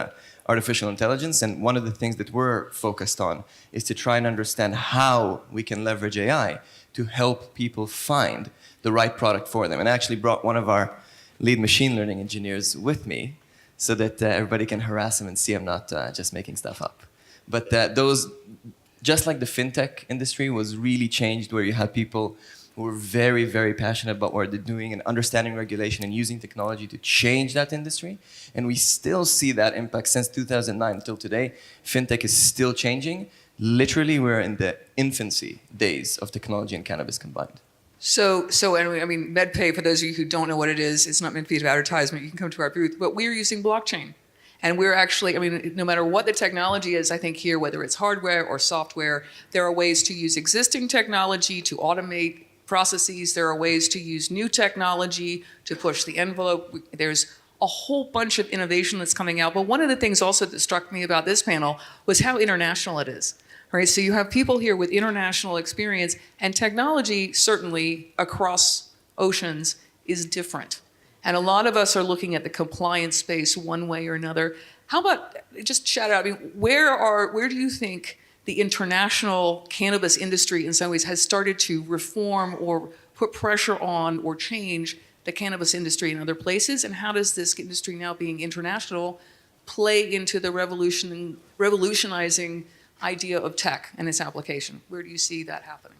artificial intelligence. And one of the things that we're focused on is to try and understand how we can leverage AI to help people find the right product for them. And I actually brought one of our lead machine learning engineers with me so that everybody can harass him and see I'm not just making stuff up. But those, just like the fintech industry was really changed, where you had people who were very, very passionate about what they're doing and understanding regulation and using technology to change that industry. And we still see that impact since 2009 until today. Fintech is still changing. Literally, we're in the infancy days of technology and cannabis combined. So anyway, I mean, MedPay, for those of you who don't know what it is, it's not meant to be an advertisement. You can come to our booth, but we're using blockchain. And we're actually, I mean, no matter what the technology is, I think here, whether it's hardware or software, there are ways to use existing technology to automate processes. There are ways to use new technology to push the envelope. There's a whole bunch of innovation that's coming out. But one of the things also that struck me about this panel was how international it is. Right? So you have people here with international experience, and technology, certainly across oceans, is different. And a lot of us are looking at the compliance space one way or another. How about, just shout out, I mean, where do you think the international cannabis industry in some ways has started to reform or put pressure on or change the cannabis industry in other places? And how does this industry now being international play into the revolutionizing idea of tech and its application? Where do you see that happening?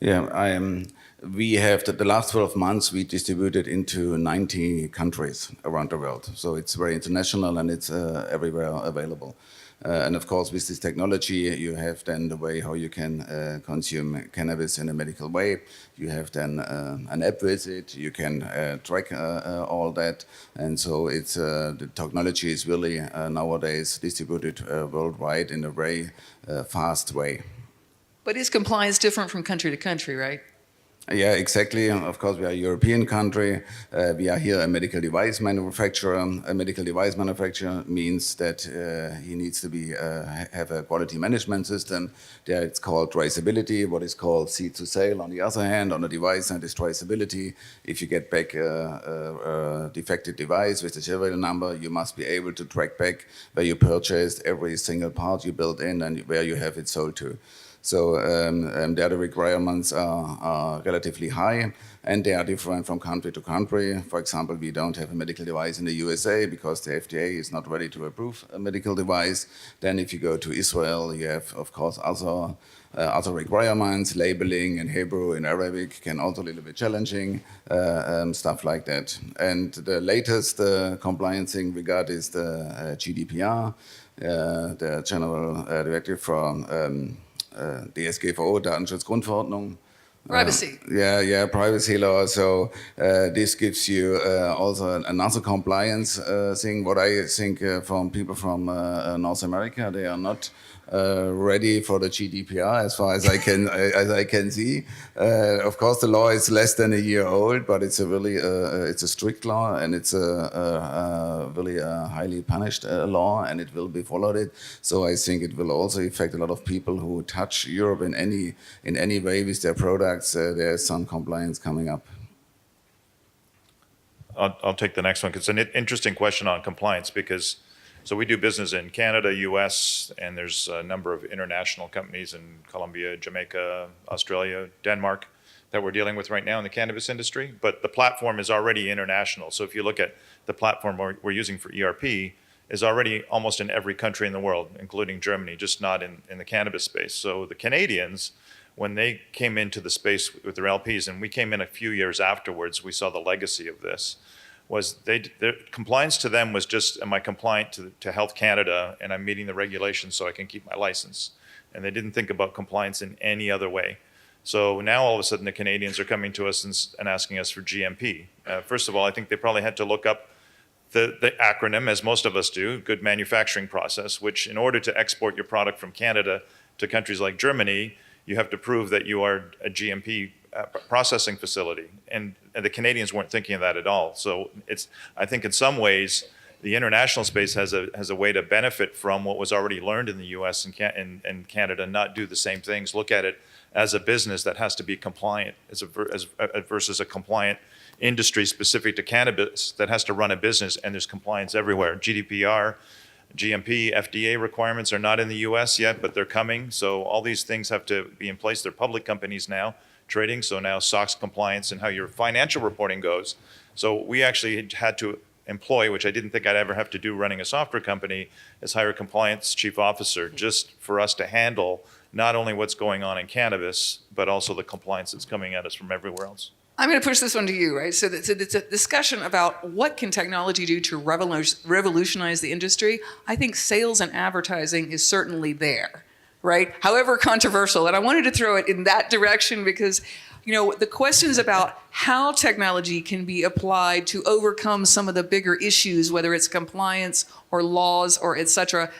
Yeah, we have, the last 12 months, we distributed into 90 countries around the world. So it's very international and it's everywhere available. And of course, with this technology, you have then the way how you can consume cannabis in a medical way. You have then an app visit, you can track all that. And so it's the technology is really nowadays distributed worldwide in a very fast way. But is compliance different from country to country, right? Yeah, exactly. Of course, we are a European country. We are here a medical device manufacturer. A medical device manufacturer means that he needs to be have a quality management system. There it's called traceability, what is called seed to sale. On the other hand, on the device side is traceability. If you get back a defective device with the serial number, you must be able to track back where you purchased every single part you built in and where you have it sold to. So there the requirements are relatively high, and they are different from country to country. For example, we don't have a medical device in the USA because the FDA is not ready to approve a medical device. Then if you go to Israel, you have, of course, other requirements. Labeling in Hebrew, in Arabic can also a little bit challenging, stuff like that. And the latest compliance thing we got is the GDPR, the General Directive from DSGVO, Datenschutzgrundverordnung. Privacy. Privacy law. So this gives you also another compliance thing. What I think from people from North America, they are not ready for the GDPR as far as I can see. Of course, the law is less than a year old, but it's a really it's a strict law, and it's a really highly punished law, and it will be followed. So I think it will also affect a lot of people who touch Europe in any way with their products. There's some compliance coming up. I'll take the next one, because it's an interesting question on compliance, because so we do business in Canada, US, and there's a number of international companies in Colombia, Jamaica, Australia, Denmark. that we're dealing with right now in the cannabis industry, but the platform is already international. So if you look at the platform we're using for ERP, is already almost in every country in the world, including Germany, just not in the cannabis space. So the Canadians, when they came into the space with their LPs, and we came in a few years afterwards, we saw the legacy of this, was their compliance to them was just, am I compliant to Health Canada, and I'm meeting the regulations so I can keep my license? And they didn't think about compliance in any other way. So now all of a sudden the Canadians are coming to us and asking us for GMP. First of all, I think they probably had to look up the acronym, as most of us do, Good Manufacturing Process, which in order to export your product from Canada to countries like Germany, you have to prove that you are a GMP processing facility. And the Canadians weren't thinking of that at all. So I think in some ways, the international space has a way to benefit from what was already learned in the US and Canada, not do the same things, look at it as a business that has to be compliant versus a compliant industry specific to cannabis that has to run a business, and there's compliance everywhere. GDPR, GMP, FDA requirements are not in the US yet, but they're coming. So all these things have to be in place. They're public companies now trading, so now SOX compliance and how your financial reporting goes. So we actually had to employ, which I didn't think I'd ever have to do running a software company, is hire a compliance chief officer just for us to handle not only what's going on in cannabis, but also the compliance that's coming at us from everywhere else. I'm going to push this one to you, right? So it's a discussion about what can technology do to revolutionize the industry. I think sales and advertising is certainly there, right? However controversial, and I wanted to throw it in that direction because, you know, the questions about how technology can be applied to overcome some of the bigger issues, whether it's compliance or laws or et cetera,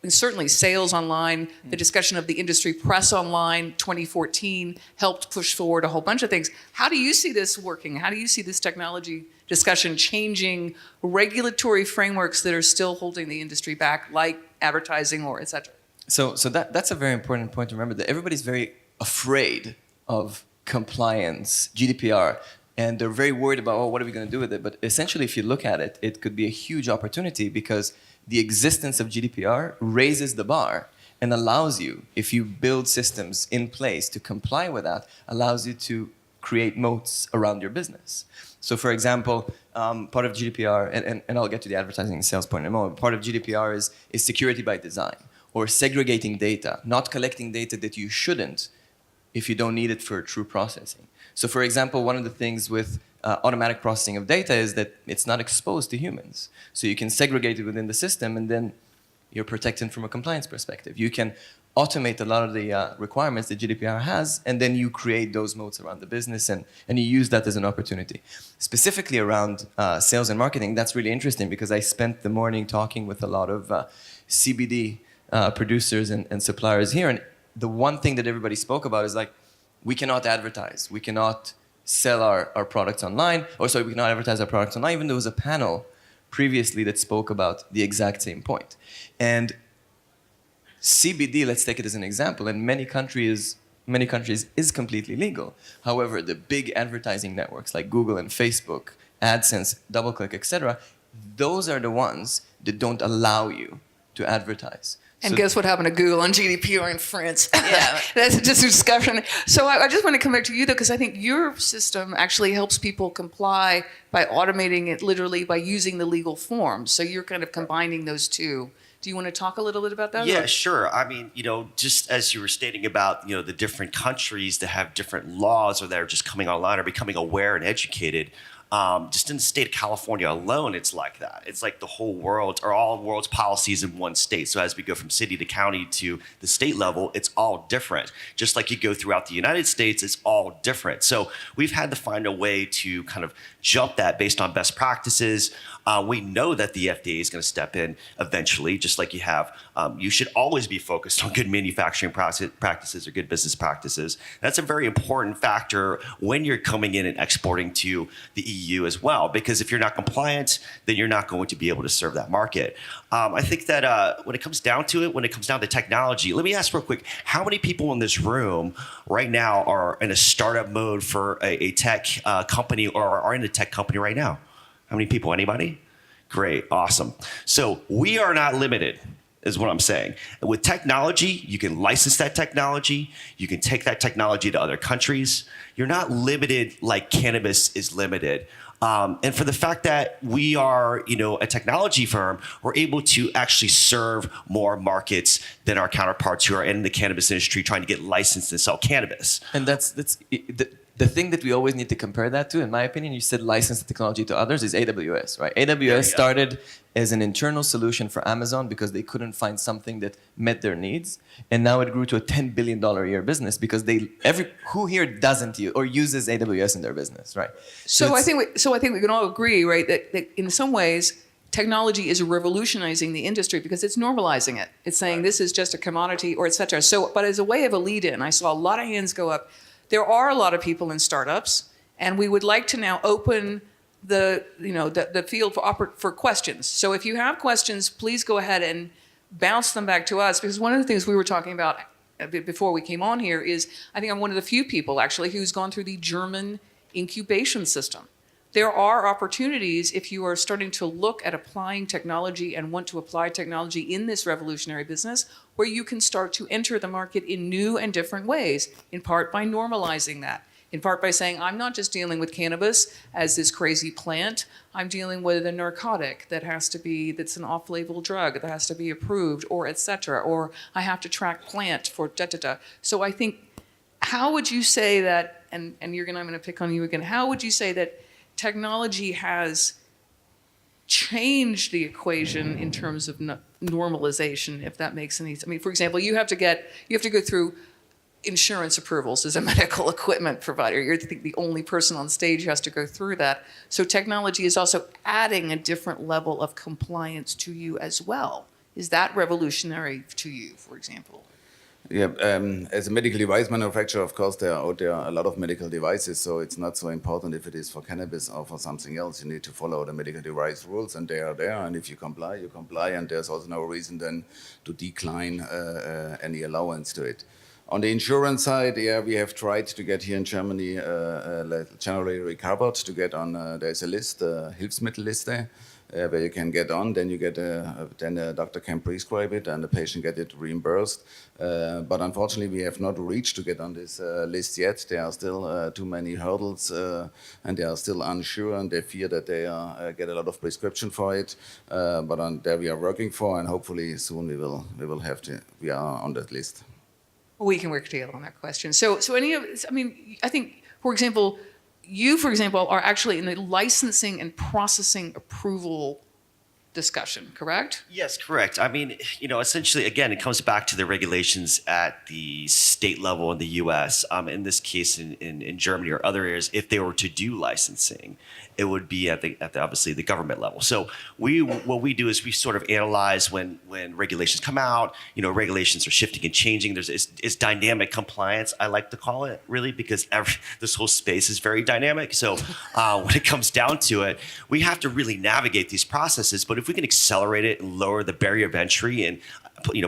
and certainly sales online, the discussion of the industry press online, 2014, helped push forward a whole bunch of things. How do you see this working? How do you see this technology discussion changing regulatory frameworks that are still holding the industry back, like advertising or et cetera? So that's a very important point to remember, that everybody's very afraid of compliance, GDPR, and they're very worried about, oh, what are we going to do with it? But essentially, if you look at it, it could be a huge opportunity because the existence of GDPR raises the bar and allows you, if you build systems in place to comply with that, allows you to create moats around your business. So for example, part of GDPR, and I'll get to the advertising and sales point in a moment, part of GDPR is security by design, or segregating data, not collecting data that you shouldn't if you don't need it for true processing. So for example, one of the things with automatic processing of data is that it's not exposed to humans. So you can segregate it within the system, and then you're protected from a compliance perspective. You can automate a lot of the requirements that GDPR has, and then you create those moats around the business, and you use that as an opportunity. Specifically around sales and marketing, that's really interesting because I spent the morning talking with a lot of CBD producers and suppliers here, and the one thing that everybody spoke about is like, we cannot advertise, we cannot sell our products online, we cannot advertise our products online. Even there was a panel previously that spoke about the exact same point. And CBD, let's take it as an example, in many countries is completely legal. However, the big advertising networks like Google and Facebook, AdSense, DoubleClick, etc., those are the ones that don't allow you to advertise. And guess what happened to Google on GDPR in France? Yeah. That's just a discussion. So I just want to come back to you, though, because I think your system actually helps people comply by automating it literally by using the legal forms. So you're kind of combining those two. Do you want to talk a little bit about that? Yeah, sure. I mean, just as you were stating about, the different countries that have different laws or that are just coming online or becoming aware and educated, just in the state of California alone, it's like that. It's like the whole world, or all world's policies in one state. So as we go from city to county to the state level, it's all different. Just like you go throughout the United States, it's all different. So we've had to find a way to kind of jump that based on best practices. We know that the FDA is going to step in eventually, just like you have. You should always be focused on good manufacturing practices or good business practices. That's a very important factor when you're coming in and exporting to the EU as well, because if you're not compliant, then you're not going to be able to serve that market. I think that when it comes down to it, when it comes down to technology, let me ask real quick, how many people in this room right now are in a startup mode for a tech company or are in a tech company right now? How many people? Anybody? Great. Awesome. So we are not limited. is what I'm saying. With technology, you can license that technology. You can take that technology to other countries. You're not limited like cannabis is limited. And for the fact that we are, a technology firm, we're able to actually serve more markets than our counterparts who are in the cannabis industry trying to get licensed and sell cannabis. And that's the thing that we always need to compare that to, in my opinion, you said license the technology to others, is AWS, right? AWS started as an internal solution for Amazon because they couldn't find something that met their needs. And now it grew to a $10 billion a year business because who here doesn't use or uses AWS in their business, right? So I think we can all agree, right, that in some ways, technology is revolutionizing the industry because it's normalizing it. It's saying this is just a commodity or et cetera. So, but as a way of a lead-in, I saw a lot of hands go up. There are a lot of people in startups, and we would like to now open the field for questions. So if you have questions, please go ahead and bounce them back to us, because one of the things we were talking about a bit before we came on here is I think I'm one of the few people actually who's gone through the German incubation system. There are opportunities if you are starting to look at applying technology and want to apply technology in this revolutionary business where you can start to enter the market in new and different ways, in part by normalizing that, in part by saying, I'm not just dealing with cannabis as this crazy plant, I'm dealing with a narcotic that's an off-label drug that has to be approved, or et cetera, or I have to track plant for da-da-da. So I think, how would you say that, and I'm going to pick on you again, how would you say that technology has changed the equation in terms of normalization, if that makes any sense? I mean, for example, you have to go through insurance approvals as a medical equipment provider. You're the only person on stage who has to go through that. So technology is also adding a different level of compliance to you as well. Is that revolutionary to you, for example? Yeah, as a medical device manufacturer, of course, there are a lot of medical devices, so it's not so important if it is for cannabis or for something else. You need to follow the medical device rules, and they are there, and if you comply, and there's also no reason then to decline any allowance to it. On the insurance side, we have tried to get here in Germany generally recovered to get on, there's a list, Hilfsmittelliste, where you can get on, then you get then a doctor can prescribe it and the patient get it reimbursed. But unfortunately, we have not reached to get on this list yet. There are still too many hurdles, and they are still unsure, and they fear that they get a lot of prescription for it. But there we are working for, and hopefully soon we are on that list. We can work together on that question. So I think, for example, you, are actually in the licensing and processing approval discussion, correct? Yes, correct. I mean, essentially, again, it comes back to the regulations at the state level in the U.S. In this case, in Germany or other areas, if they were to do licensing, it would be at the obviously the government level. So what we do is we sort of analyze when regulations come out. Regulations are shifting and changing. It's dynamic compliance, I like to call it, really, because this whole space is very dynamic. So when it comes down to it, we have to really navigate these processes. But if we can accelerate it and lower the barrier of entry and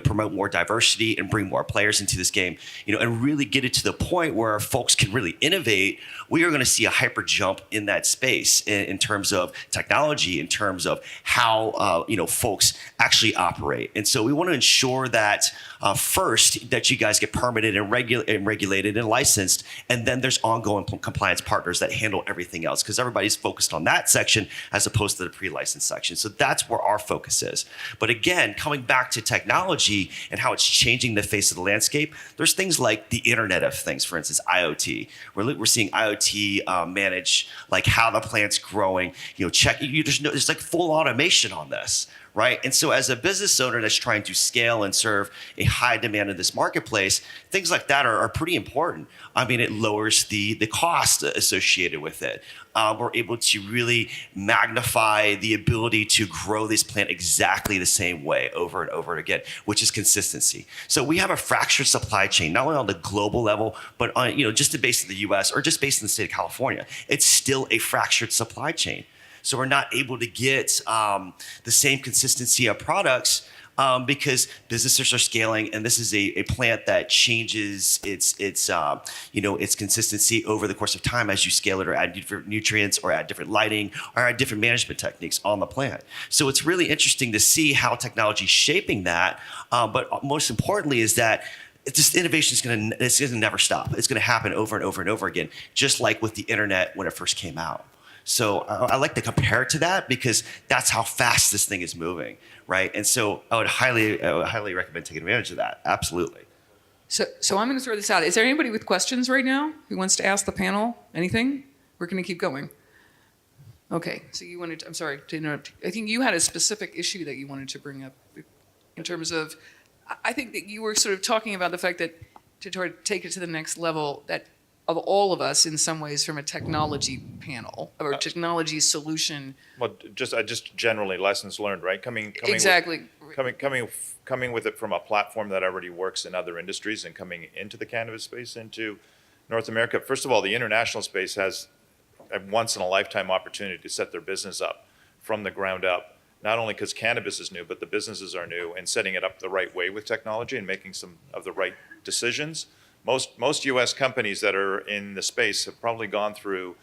promote more diversity and bring more players into this game, and really get it to the point where folks can really innovate, we are going to see a hyper jump in that space in terms of technology, in terms of how folks actually operate. And so we want to ensure that first that you guys get permitted and regulated and licensed, and then there's ongoing compliance partners that handle everything else, because everybody's focused on that section as opposed to the pre-license section. So that's where our focus is. But again, coming back to technology and how it's changing the face of the landscape, there's things like the Internet of Things, for instance, IoT. We're seeing IoT manage like how the plant's growing. There's like full automation on this. Right? And so as a business owner that's trying to scale and serve a high demand in this marketplace, things like that are pretty important. I mean, it lowers the cost associated with it. We're able to really magnify the ability to grow this plant exactly the same way over and over again, which is consistency. So we have a fractured supply chain, not only on the global level, but on, just based in the US or just based in the state of California. It's still a fractured supply chain. So we're not able to get the same consistency of products because businesses are scaling, and this is a plant that changes its consistency over the course of time as you scale it or add different nutrients or add different lighting or add different management techniques on the plant. So it's really interesting to see how technology is shaping that. But most importantly is that innovation is going to never stop. It's going to happen over and over and over again, just like with the internet when it first came out. So I like to compare it to that because that's how fast this thing is moving, right? And so I would highly recommend taking advantage of that. Absolutely. So I'm going to throw this out. Is there anybody with questions right now who wants to ask the panel anything? We're going to keep going. Okay, so you wanted to, I'm sorry to interrupt. I think you had a specific issue that you wanted to bring up in terms of, I think that you were sort of talking about the fact that to try to take it to the next level, that of all of us in some ways from a technology panel or technology solution. Well, just generally lessons learned, right? Coming with it from a platform that already works in other industries and coming into the cannabis space into North America. First of all, the international space has a once in a lifetime opportunity to set their business up from the ground up. Not only because cannabis is new, but the businesses are new, and setting it up the right way with technology and making some of the right decisions. Most U.S. companies that are in the space have probably gone through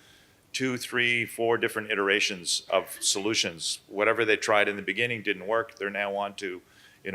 2, 3, 4 different iterations of solutions. Whatever they tried in the beginning didn't work. They're now on to,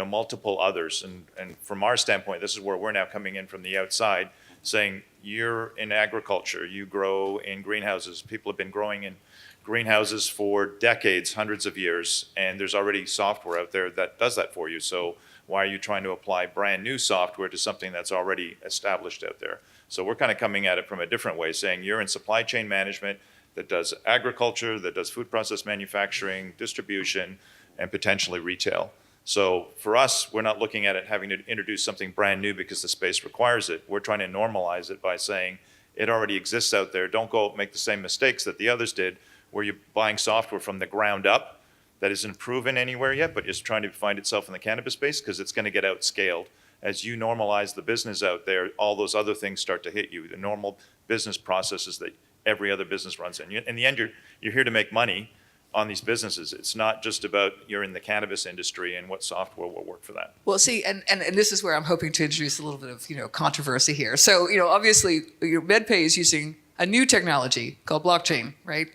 multiple others. And from our standpoint, this is where we're now coming in from the outside, saying you're in agriculture, you grow in greenhouses. People have been growing in greenhouses for decades, hundreds of years, and there's already software out there that does that for you. So why are you trying to apply brand new software to something that's already established out there? So we're kind of coming at it from a different way, saying you're in supply chain management that does agriculture, that does food process manufacturing, distribution, and potentially retail. So for us, we're not looking at it having to introduce something brand new because the space requires it. We're trying to normalize it by saying it already exists out there. Don't go make the same mistakes that the others did, where you're buying software from the ground up that isn't proven anywhere yet, but is trying to find itself in the cannabis space because it's going to get outscaled. As you normalize the business out there, all those other things start to hit you, the normal business processes that every other business runs in. In the end, you're here to make money on these businesses. It's not just about you're in the cannabis industry and what software will work for that. Well, see, and this is where I'm hoping to introduce a little bit of controversy here. So obviously, MedPay is using a new technology called blockchain, right?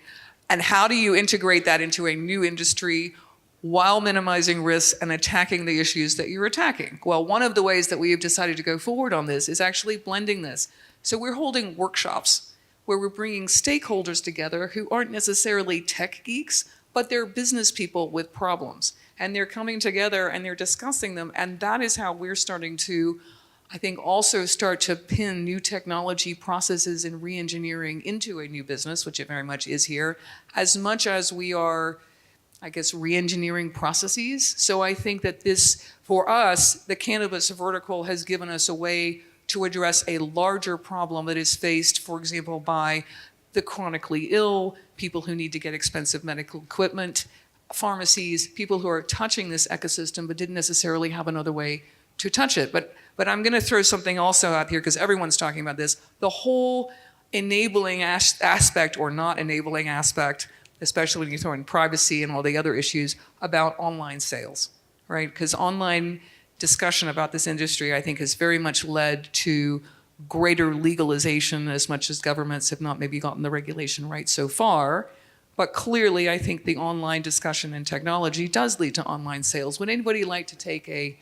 And how do you integrate that into a new industry while minimizing risks and attacking the issues that you're attacking? Well, one of the ways that we have decided to go forward on this is actually blending this. So we're holding workshops where we're bringing stakeholders together who aren't necessarily tech geeks, but they're business people with problems. And they're coming together and they're discussing them. And that is how we're starting to, I think, also start to pin new technology processes and re-engineering into a new business, which it very much is here, as much as we are, I guess, re-engineering processes. So I think that this, for us, the cannabis vertical has given us a way to address a larger problem that is faced, for example, by the chronically ill, people who need to get expensive medical equipment, pharmacies, people who are touching this ecosystem but didn't necessarily have another way to touch it. But I'm going to throw something also out here because everyone's talking about this. The whole enabling aspect or not enabling aspect, especially when you throw in privacy and all the other issues about online sales, right? Because online discussion about this industry, I think, has very much led to greater legalization as much as governments have not maybe gotten the regulation right so far. But clearly, I think the online discussion and technology does lead to online sales. Would anybody like to take a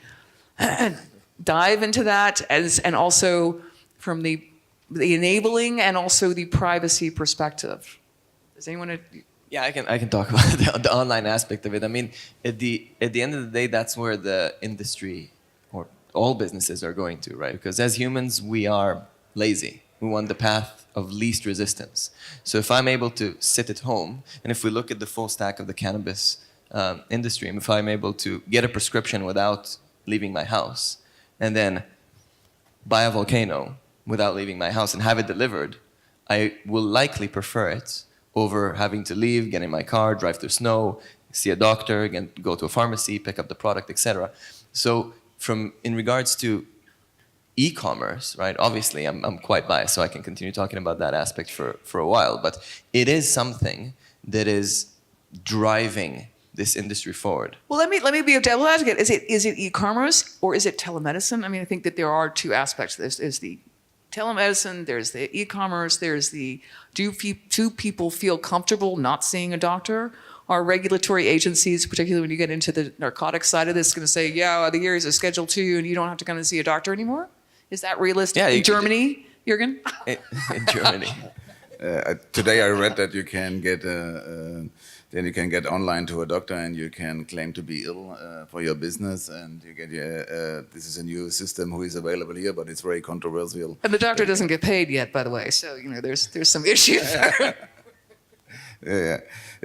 dive into that and also from the enabling and also the privacy perspective? Does anyone? Yeah, I can talk about the online aspect of it. I mean, at the end of the day, that's where the industry or all businesses are going to, right? Because as humans, we are lazy. We want the path of least resistance. So if I'm able to sit at home, and if we look at the full stack of the cannabis industry, and if I'm able to get a prescription without leaving my house, and then buy a volcano without leaving my house and have it delivered, I will likely prefer it over having to leave, get in my car, drive through snow, see a doctor, again, go to a pharmacy, pick up the product, etc. So in regards to e-commerce, right, obviously I'm quite biased, so I can continue talking about that aspect for a while, but it is something that is driving this industry forward. Well, let me be a devil advocate. Is it e-commerce or is it telemedicine? I mean, I think that there are two aspects. There's the telemedicine, there's the e-commerce, there's the do people feel comfortable not seeing a doctor? Are regulatory agencies, particularly when you get into the narcotics side of this, going to say, yeah, the years is Schedule 2 and you don't have to come and see a doctor anymore? Is that realistic? Yeah, in Germany, Jürgen? In Germany. Today I read that you can get online to a doctor and you can claim to be ill for your business, and you get this is a new system who is available here, but it's very controversial. And the doctor doesn't get paid yet, by the way, so there's some issues there.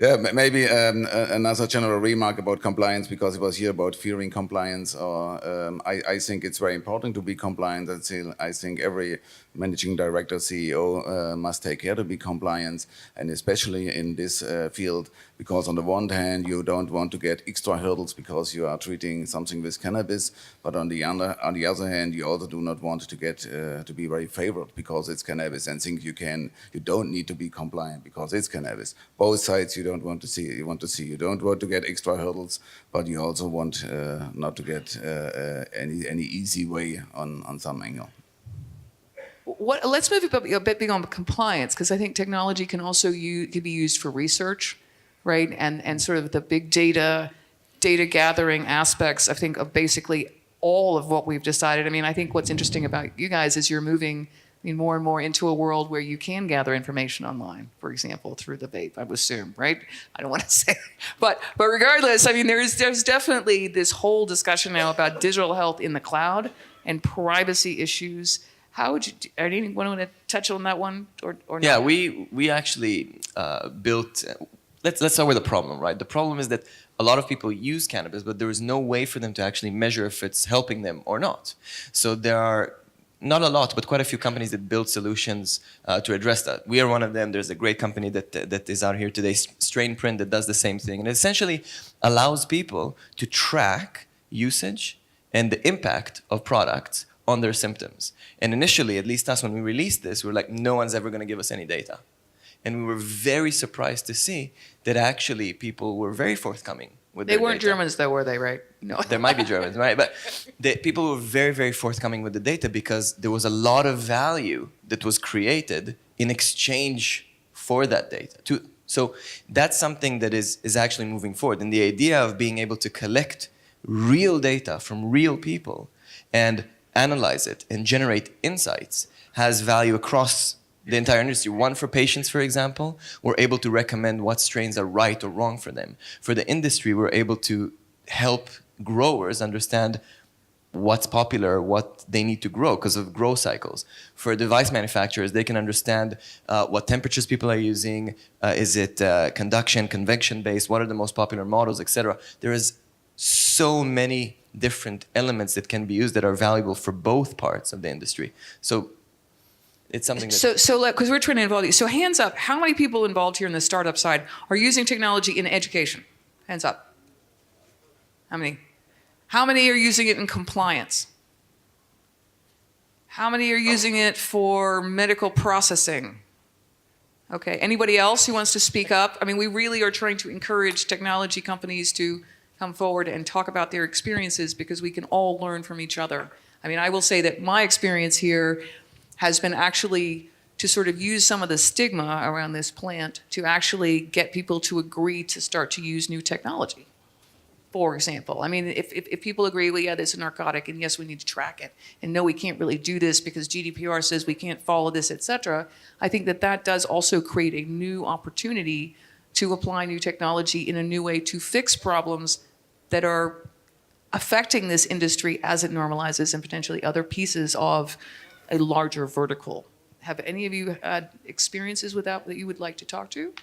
Yeah, maybe another general remark about compliance, because it was here about fearing compliance. Or I think it's very important to be compliant. I think every managing director, CEO must take care to be compliant, and especially in this field, because on the one hand you don't want to get extra hurdles because you are treating something with cannabis, but on the other hand you also do not want to get to be very favored because it's cannabis, and think you don't need to be compliant because it's cannabis. Both sides you don't want to see. You don't want to get extra hurdles, but you also want not to get any easy way on some angle. Let's move a bit beyond compliance, because I think technology can also can be used for research, right? And sort of the big data gathering aspects, I think, of basically all of what we've decided. I mean, I think what's interesting about you guys is you're moving more and more into a world where you can gather information online, for example, through the vape, I would assume, right? I don't want to say, but regardless, I mean, there's definitely this whole discussion now about digital health in the cloud and privacy issues. How would you? Anyone want to touch on that one, or not? Yeah, we actually built. Let's start with the problem, right? The problem is that a lot of people use cannabis, but there is no way for them to actually measure if it's helping them or not. So there are not a lot, but quite a few companies that build solutions to address that. We are one of them. There's a great company that is out here today, Strain Print, that does the same thing. And it essentially allows people to track usage and the impact of products on their symptoms. And initially, at least us, when we released this, we were like, no one's ever going to give us any data. And we were very surprised to see that actually people were very forthcoming with their data. They weren't Germans, though, were they, right? No. There might be Germans, right? But people were very, very forthcoming with the data because there was a lot of value that was created in exchange for that data. So that's something that is actually moving forward. And the idea of being able to collect real data from real people and analyze it and generate insights has value across the entire industry. One, for patients, for example, we're able to recommend what strains are right or wrong for them. For the industry, we're able to help growers understand what's popular, what they need to grow because of grow cycles. For device manufacturers, they can understand what temperatures people are using, is it conduction, convection-based, what are the most popular models, etc. There is so many different elements that can be used that are valuable for both parts of the industry. So it's something that... So because we're trying to involve you. So hands up, how many people involved here in the startup side are using technology in education? Hands up. How many? How many are using it in compliance? How many are using it for medical processing? Okay, anybody else who wants to speak up? I mean, we really are trying to encourage technology companies to come forward and talk about their experiences because we can all learn from each other. I mean, I will say that my experience here has been actually to sort of use some of the stigma around this plant to actually get people to agree to start to use new technology. For example, I mean, if people agree, well, yeah, this is a narcotic, and yes, we need to track it, and no, we can't really do this because GDPR says we can't follow this, etc. I think that does also create a new opportunity to apply new technology in a new way to fix problems that are affecting this industry as it normalizes and potentially other pieces of a larger vertical. Have any of you had experiences with that you would like to talk to?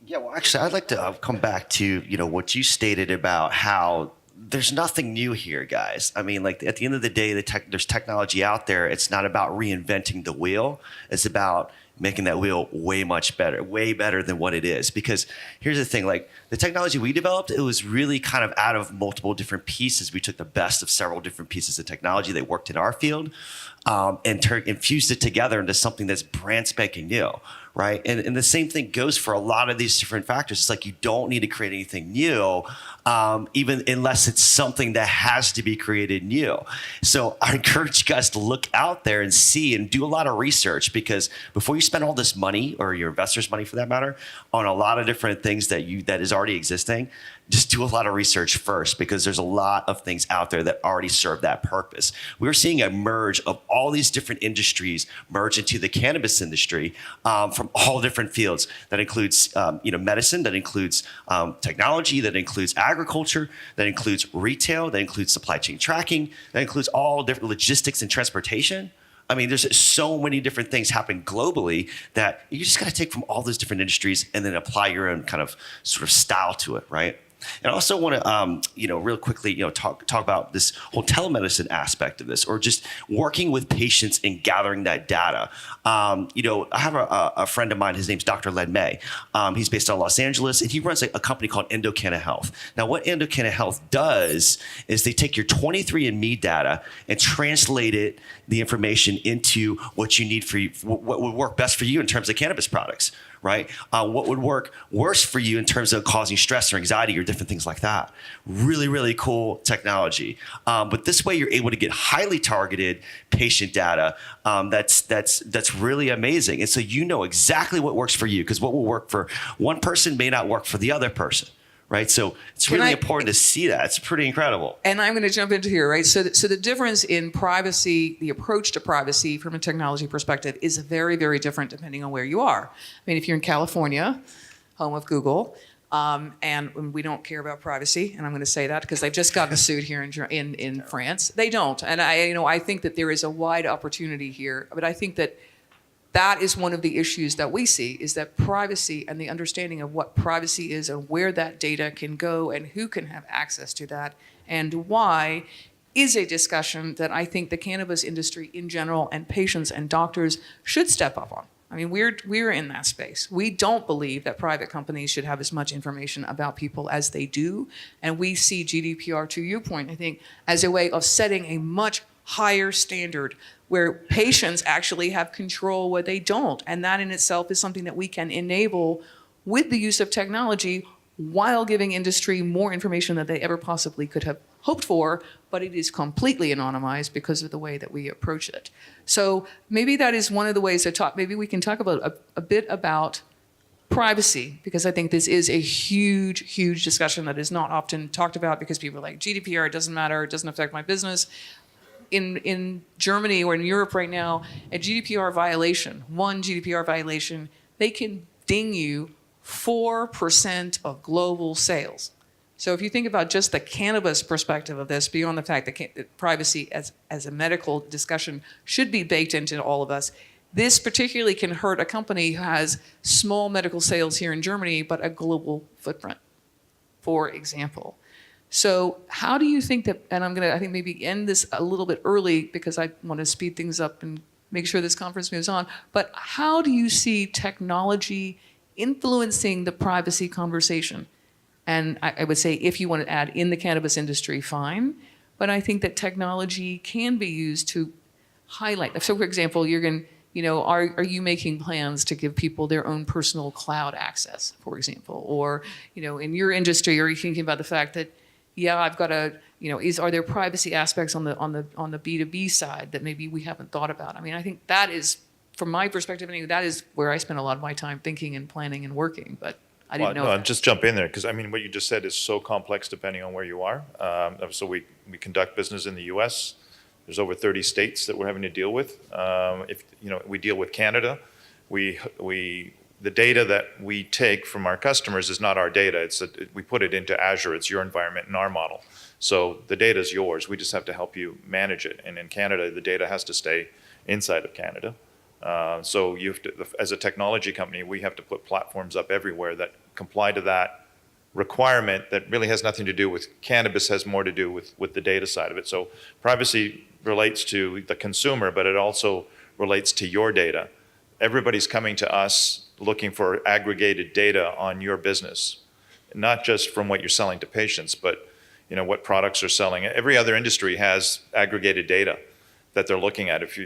Yeah, well, actually, I'd like to come back to what you stated about how there's nothing new here, guys. I mean, like at the end of the day, there's technology out there. It's not about reinventing the wheel. It's about making that wheel way better than what it is. Because here's the thing, like the technology we developed, it was really kind of out of multiple different pieces. We took the best of several different pieces of technology that worked in our field and infused it together into something that's brand spanking new, right? And the same thing goes for a lot of these different factors. It's like you don't need to create anything new, even unless it's something that has to be created new. So I encourage you guys to look out there and see and do a lot of research, because before you spend all this money, or your investors' money for that matter, on a lot of different things that is already existing, just do a lot of research first, because there's a lot of things out there that already serve that purpose. We're seeing a merge of all these different industries merge into the cannabis industry from all different fields. That includes medicine, that includes technology, that includes agriculture, that includes retail, that includes supply chain tracking, that includes all different logistics and transportation. I mean, there's so many different things happening globally that you just got to take from all those different industries and then apply your own kind of sort of style to it, right? And I also want to, real quickly, talk about this whole telemedicine aspect of this, or just working with patients and gathering that data. I have a friend of mine. His name's Dr. Len May. He's based out of Los Angeles, and he runs a company called Endocanna Health. Now, what Endocanna Health does is they take your 23andMe data and translate the information into what you need for you, what would work best for you in terms of cannabis products. Right? What would work worse for you in terms of causing stress or anxiety or different things like that. Really, really cool technology. But this way you're able to get highly targeted patient data that's really amazing. And so you know exactly what works for you, because what will work for one person may not work for the other person. Right, so it's really important to see that. It's pretty incredible. And I'm going to jump into here, right? So the difference in privacy, the approach to privacy from a technology perspective is very, very different depending on where you are. I mean, if you're in California, home of Google, and we don't care about privacy, and I'm going to say that because they've just gotten sued here in France. They don't, and I think that there is a wide opportunity here, but I think that is one of the issues that we see, is that privacy and the understanding of what privacy is and where that data can go and who can have access to that and why is a discussion that I think the cannabis industry in general and patients and doctors should step up on. I mean, we're in that space. We don't believe that private companies should have as much information about people as they do. And we see GDPR, to your point, I think, as a way of setting a much higher standard where patients actually have control where they don't. And that in itself is something that we can enable with the use of technology while giving industry more information than they ever possibly could have hoped for, but it is completely anonymized because of the way that we approach it. So maybe that is one of the ways to talk. Maybe we can talk about a bit about privacy, because I think this is a huge, huge discussion that is not often talked about, because people are like, GDPR, it doesn't matter, it doesn't affect my business. In Germany or in Europe right now, one GDPR violation, they can ding you 4% of global sales. So if you think about just the cannabis perspective of this, beyond the fact that privacy as a medical discussion should be baked into all of us, this particularly can hurt a company who has small medical sales here in Germany, but a global footprint, for example. So how do you think that, and I'm going to, I think maybe end this a little bit early because I want to speed things up and make sure this conference moves on, but how do you see technology influencing the privacy conversation? And I would say if you want to add in the cannabis industry, fine, but I think that technology can be used to highlight. So for example, you're going to, are you making plans to give people their own personal cloud access, for example? Or, in your industry, are you thinking about the fact that, yeah, I've got a, are there privacy aspects on the B2B side that maybe we haven't thought about? I mean, I think that is, from my perspective, that is where I spend a lot of my time thinking and planning and working, but I didn't know. I'll just jump in there, because what you just said is so complex depending on where you are. So we conduct business in the US. There's over 30 states that we're having to deal with. If we deal with Canada, the data that we take from our customers is not our data. We put it into Azure. It's your environment and our model. So the data is yours. We just have to help you manage it. And in Canada, the data has to stay inside of Canada. So you have to, as a technology company, we have to put platforms up everywhere that comply to that requirement that really has nothing to do with cannabis, has more to do with the data side of it. So privacy relates to the consumer, but it also relates to your data. everybody's coming to us looking for aggregated data on your business, not just from what you're selling to patients, but what products are selling. Every other industry has aggregated data that they're looking at. If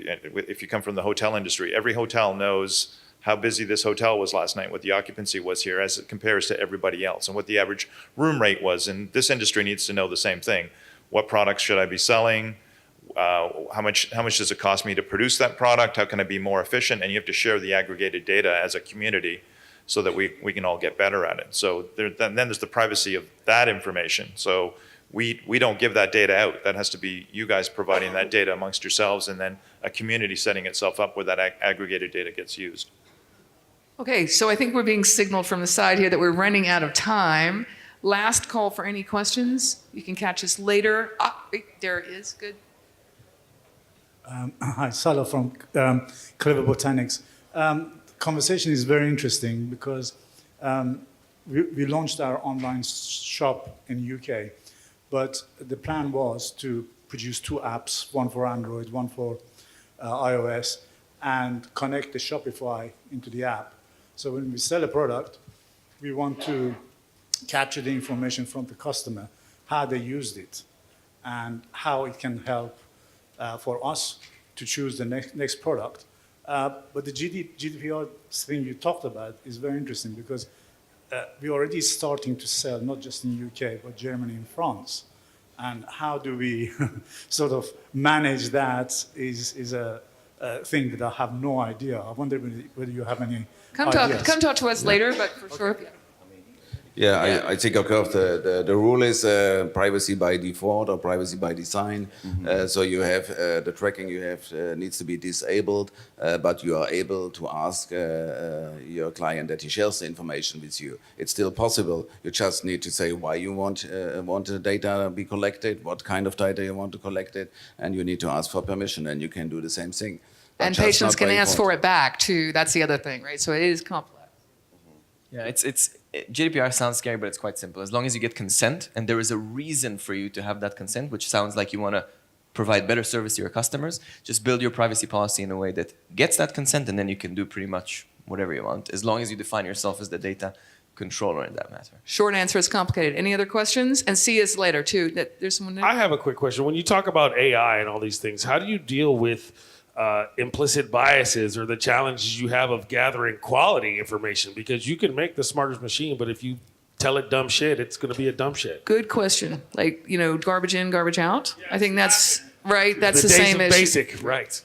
you come from the hotel industry, every hotel knows how busy this hotel was last night, what the occupancy was here as it compares to everybody else, and what the average room rate was. And this industry needs to know the same thing. What products should I be selling? How much does it cost me to produce that product? How can I be more efficient? And you have to share the aggregated data as a community so that we can all get better at it. So then there's the privacy of that information. So we don't give that data out. That has to be you guys providing that data amongst yourselves, and then a community setting itself up where that aggregated data gets used. Okay, so I think we're being signaled from the side here that we're running out of time. Last call for any questions. You can catch us later. There it is. Good. Hi, Salo from Clever Botanics. Conversation is very interesting because we launched our online shop in UK, but the plan was to produce 2 apps, one for Android, one for iOS, and connect the Shopify into the app. So when we sell a product, we want to capture the information from the customer, how they used it, and how it can help for us to choose the next product. But the GDPR thing you talked about is very interesting because we're already starting to sell, not just in UK, but Germany and France. And how do we sort of manage that is a thing that I have no idea. I wonder whether you have any ideas. Come talk to us later, but for sure. Yeah, I think, of course, the rule is privacy by default or privacy by design. So you have the tracking you have needs to be disabled, but you are able to ask your client that he shares the information with you. It's still possible. You just need to say why you want the data to be collected, what kind of data you want to collect it, and you need to ask for permission, and you can do the same thing. And patients can ask for it back, too. That's the other thing, right? So it is complex. Yeah, GDPR sounds scary, but it's quite simple. As long as you get consent, and there is a reason for you to have that consent, which sounds like you want to provide better service to your customers, just build your privacy policy in a way that gets that consent, and then you can do pretty much whatever you want, as long as you define yourself as the data controller in that matter. Short answer is complicated. Any other questions? And see us later, too. There's someone there. I have a quick question. When you talk about AI and all these things, how do you deal with implicit biases or the challenges you have of gathering quality information? Because you can make the smartest machine, but if you tell it dumb shit, it's going to be a dumb shit. Good question. Like, garbage in, garbage out. Yeah, I think that's right. That's the same issue. Basic, right.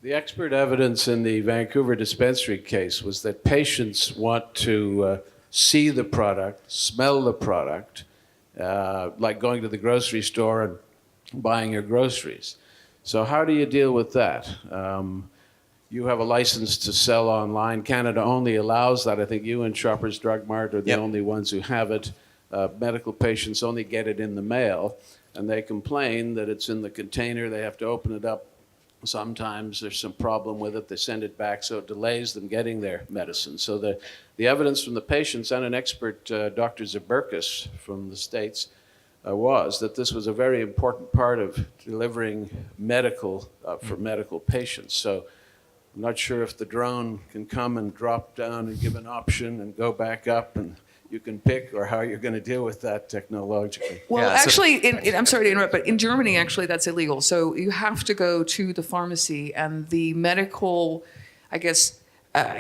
The expert evidence in the Vancouver dispensary case was that patients want to see the product, smell the product, like going to the grocery store and buying your groceries. So how do you deal with that? You have a license to sell online. Canada only allows that. I think you and Shoppers Drug Mart are the only ones who have it. Medical patients only get it in the mail, and they complain that it's in the container. They have to open it up. Sometimes there's some problem with it. They send it back, so it delays them getting their medicine. So the evidence from the patients and an expert, Dr. Zaberkas from the States, was that this was a very important part of delivering medical for medical patients. So I'm not sure if the drone can come and drop down and give an option and go back up and you can pick, or how you're going to deal with that technologically. Well, actually, I'm sorry to interrupt, but in Germany, actually, that's illegal. So you have to go to the pharmacy, and the medical, I guess,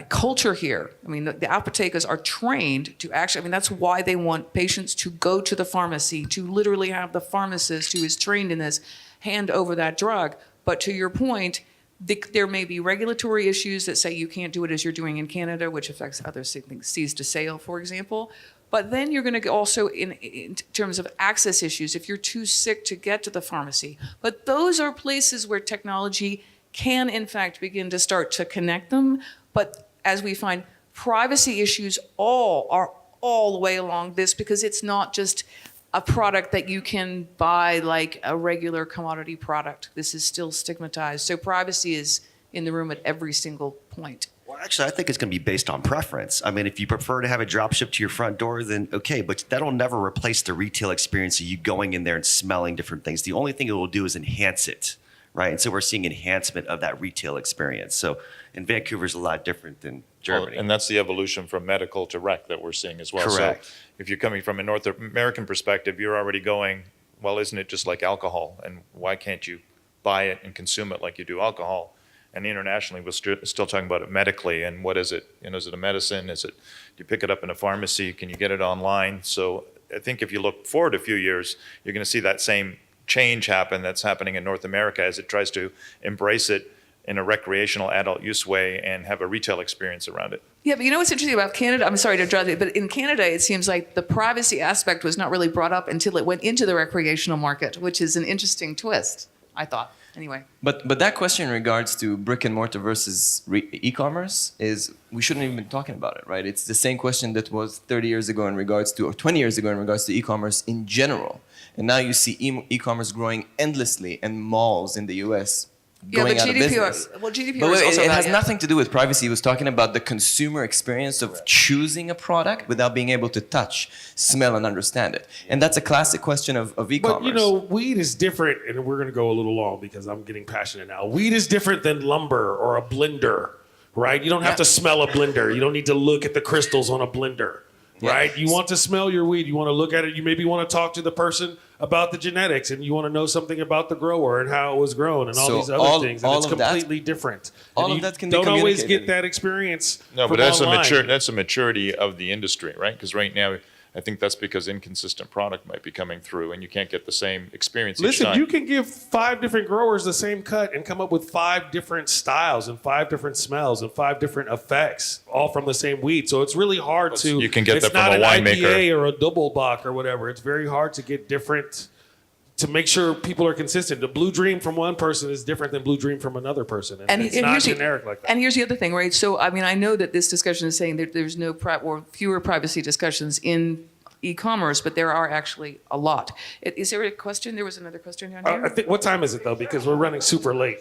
culture here. I mean, the apothekers are trained to actually, I mean, that's why they want patients to go to the pharmacy, to literally have the pharmacist who is trained in this hand over that drug. But to your point, there may be regulatory issues that say you can't do it as you're doing in Canada, which affects other things, seize to sale, for example. But then you're going to also, in terms of access issues, if you're too sick to get to the pharmacy. But those are places where technology can, in fact, begin to start to connect them. But as we find, privacy issues are all the way along this, because it's not just a product that you can buy like a regular commodity product. This is still stigmatized. So privacy is in the room at every single point. Well, actually, I think it's going to be based on preference. I mean, if you prefer to have it drop shipped to your front door, then okay, but that'll never replace the retail experience of you going in there and smelling different things. The only thing it will do is enhance it, right? And so we're seeing enhancement of that retail experience. So in Vancouver is a lot different than Germany. Well, and that's the evolution from medical to rec that we're seeing as well. Correct. So if you're coming from a North American perspective, you're already going, well, isn't it just like alcohol? And why can't you buy it and consume it like you do alcohol? And internationally, we're still talking about it medically. And what is it? Is it a medicine? Do you pick it up in a pharmacy? Can you get it online? So I think if you look forward a few years, you're going to see that same change happen that's happening in North America as it tries to embrace it in a recreational adult use way and have a retail experience around it. Yeah, but you know what's interesting about Canada? I'm sorry to draw it, but in Canada, it seems like the privacy aspect was not really brought up until it went into the recreational market, which is an interesting twist, I thought. Anyway. But that question in regards to brick and mortar versus e-commerce is, we shouldn't even be talking about it, right? It's the same question that was 30 years ago in regards to, or 20 years ago in regards to e-commerce in general. And now you see e-commerce growing endlessly in malls in the US. Going out of business. Well, GDPR But is also it about, has nothing to do with privacy. He was talking about the consumer experience of choosing a product without being able to touch, smell, and understand it. And that's a classic question of e-commerce. But weed is different, and we're going to go a little long because I'm getting passionate now. Weed is different than lumber or a blender, right? You don't have to smell a blender. You don't need to look at the crystals on a blender. Right? You want to smell your weed. You want to look at it. You maybe want to talk to the person about the genetics, and you want to know something about the grower and how it was grown and all these other things. And it's completely different. All of that can be don't always communicated. get that experience. No, from but that's online. that's a maturity of the industry, right? Because right now, I think that's because inconsistent product might be coming through, and you can't get the same experience each Listen, time. you can give 5 different growers the same cut and come up with 5 different styles and 5 different smells and 5 different effects, all from the same weed. So it's really hard to. You can get that from a It's not an winemaker. IPA or a double bock or whatever. It's very hard to get different. To make sure people are consistent. The Blue Dream from one person is different than Blue Dream from another person. And it's not generic like that. And here's the other thing, right? So, I mean, I know that this discussion is saying that there's no or fewer privacy discussions in e-commerce, but there are actually a lot. Is there a question? There was another question down here. I think, what time is it though? Because we're running super late.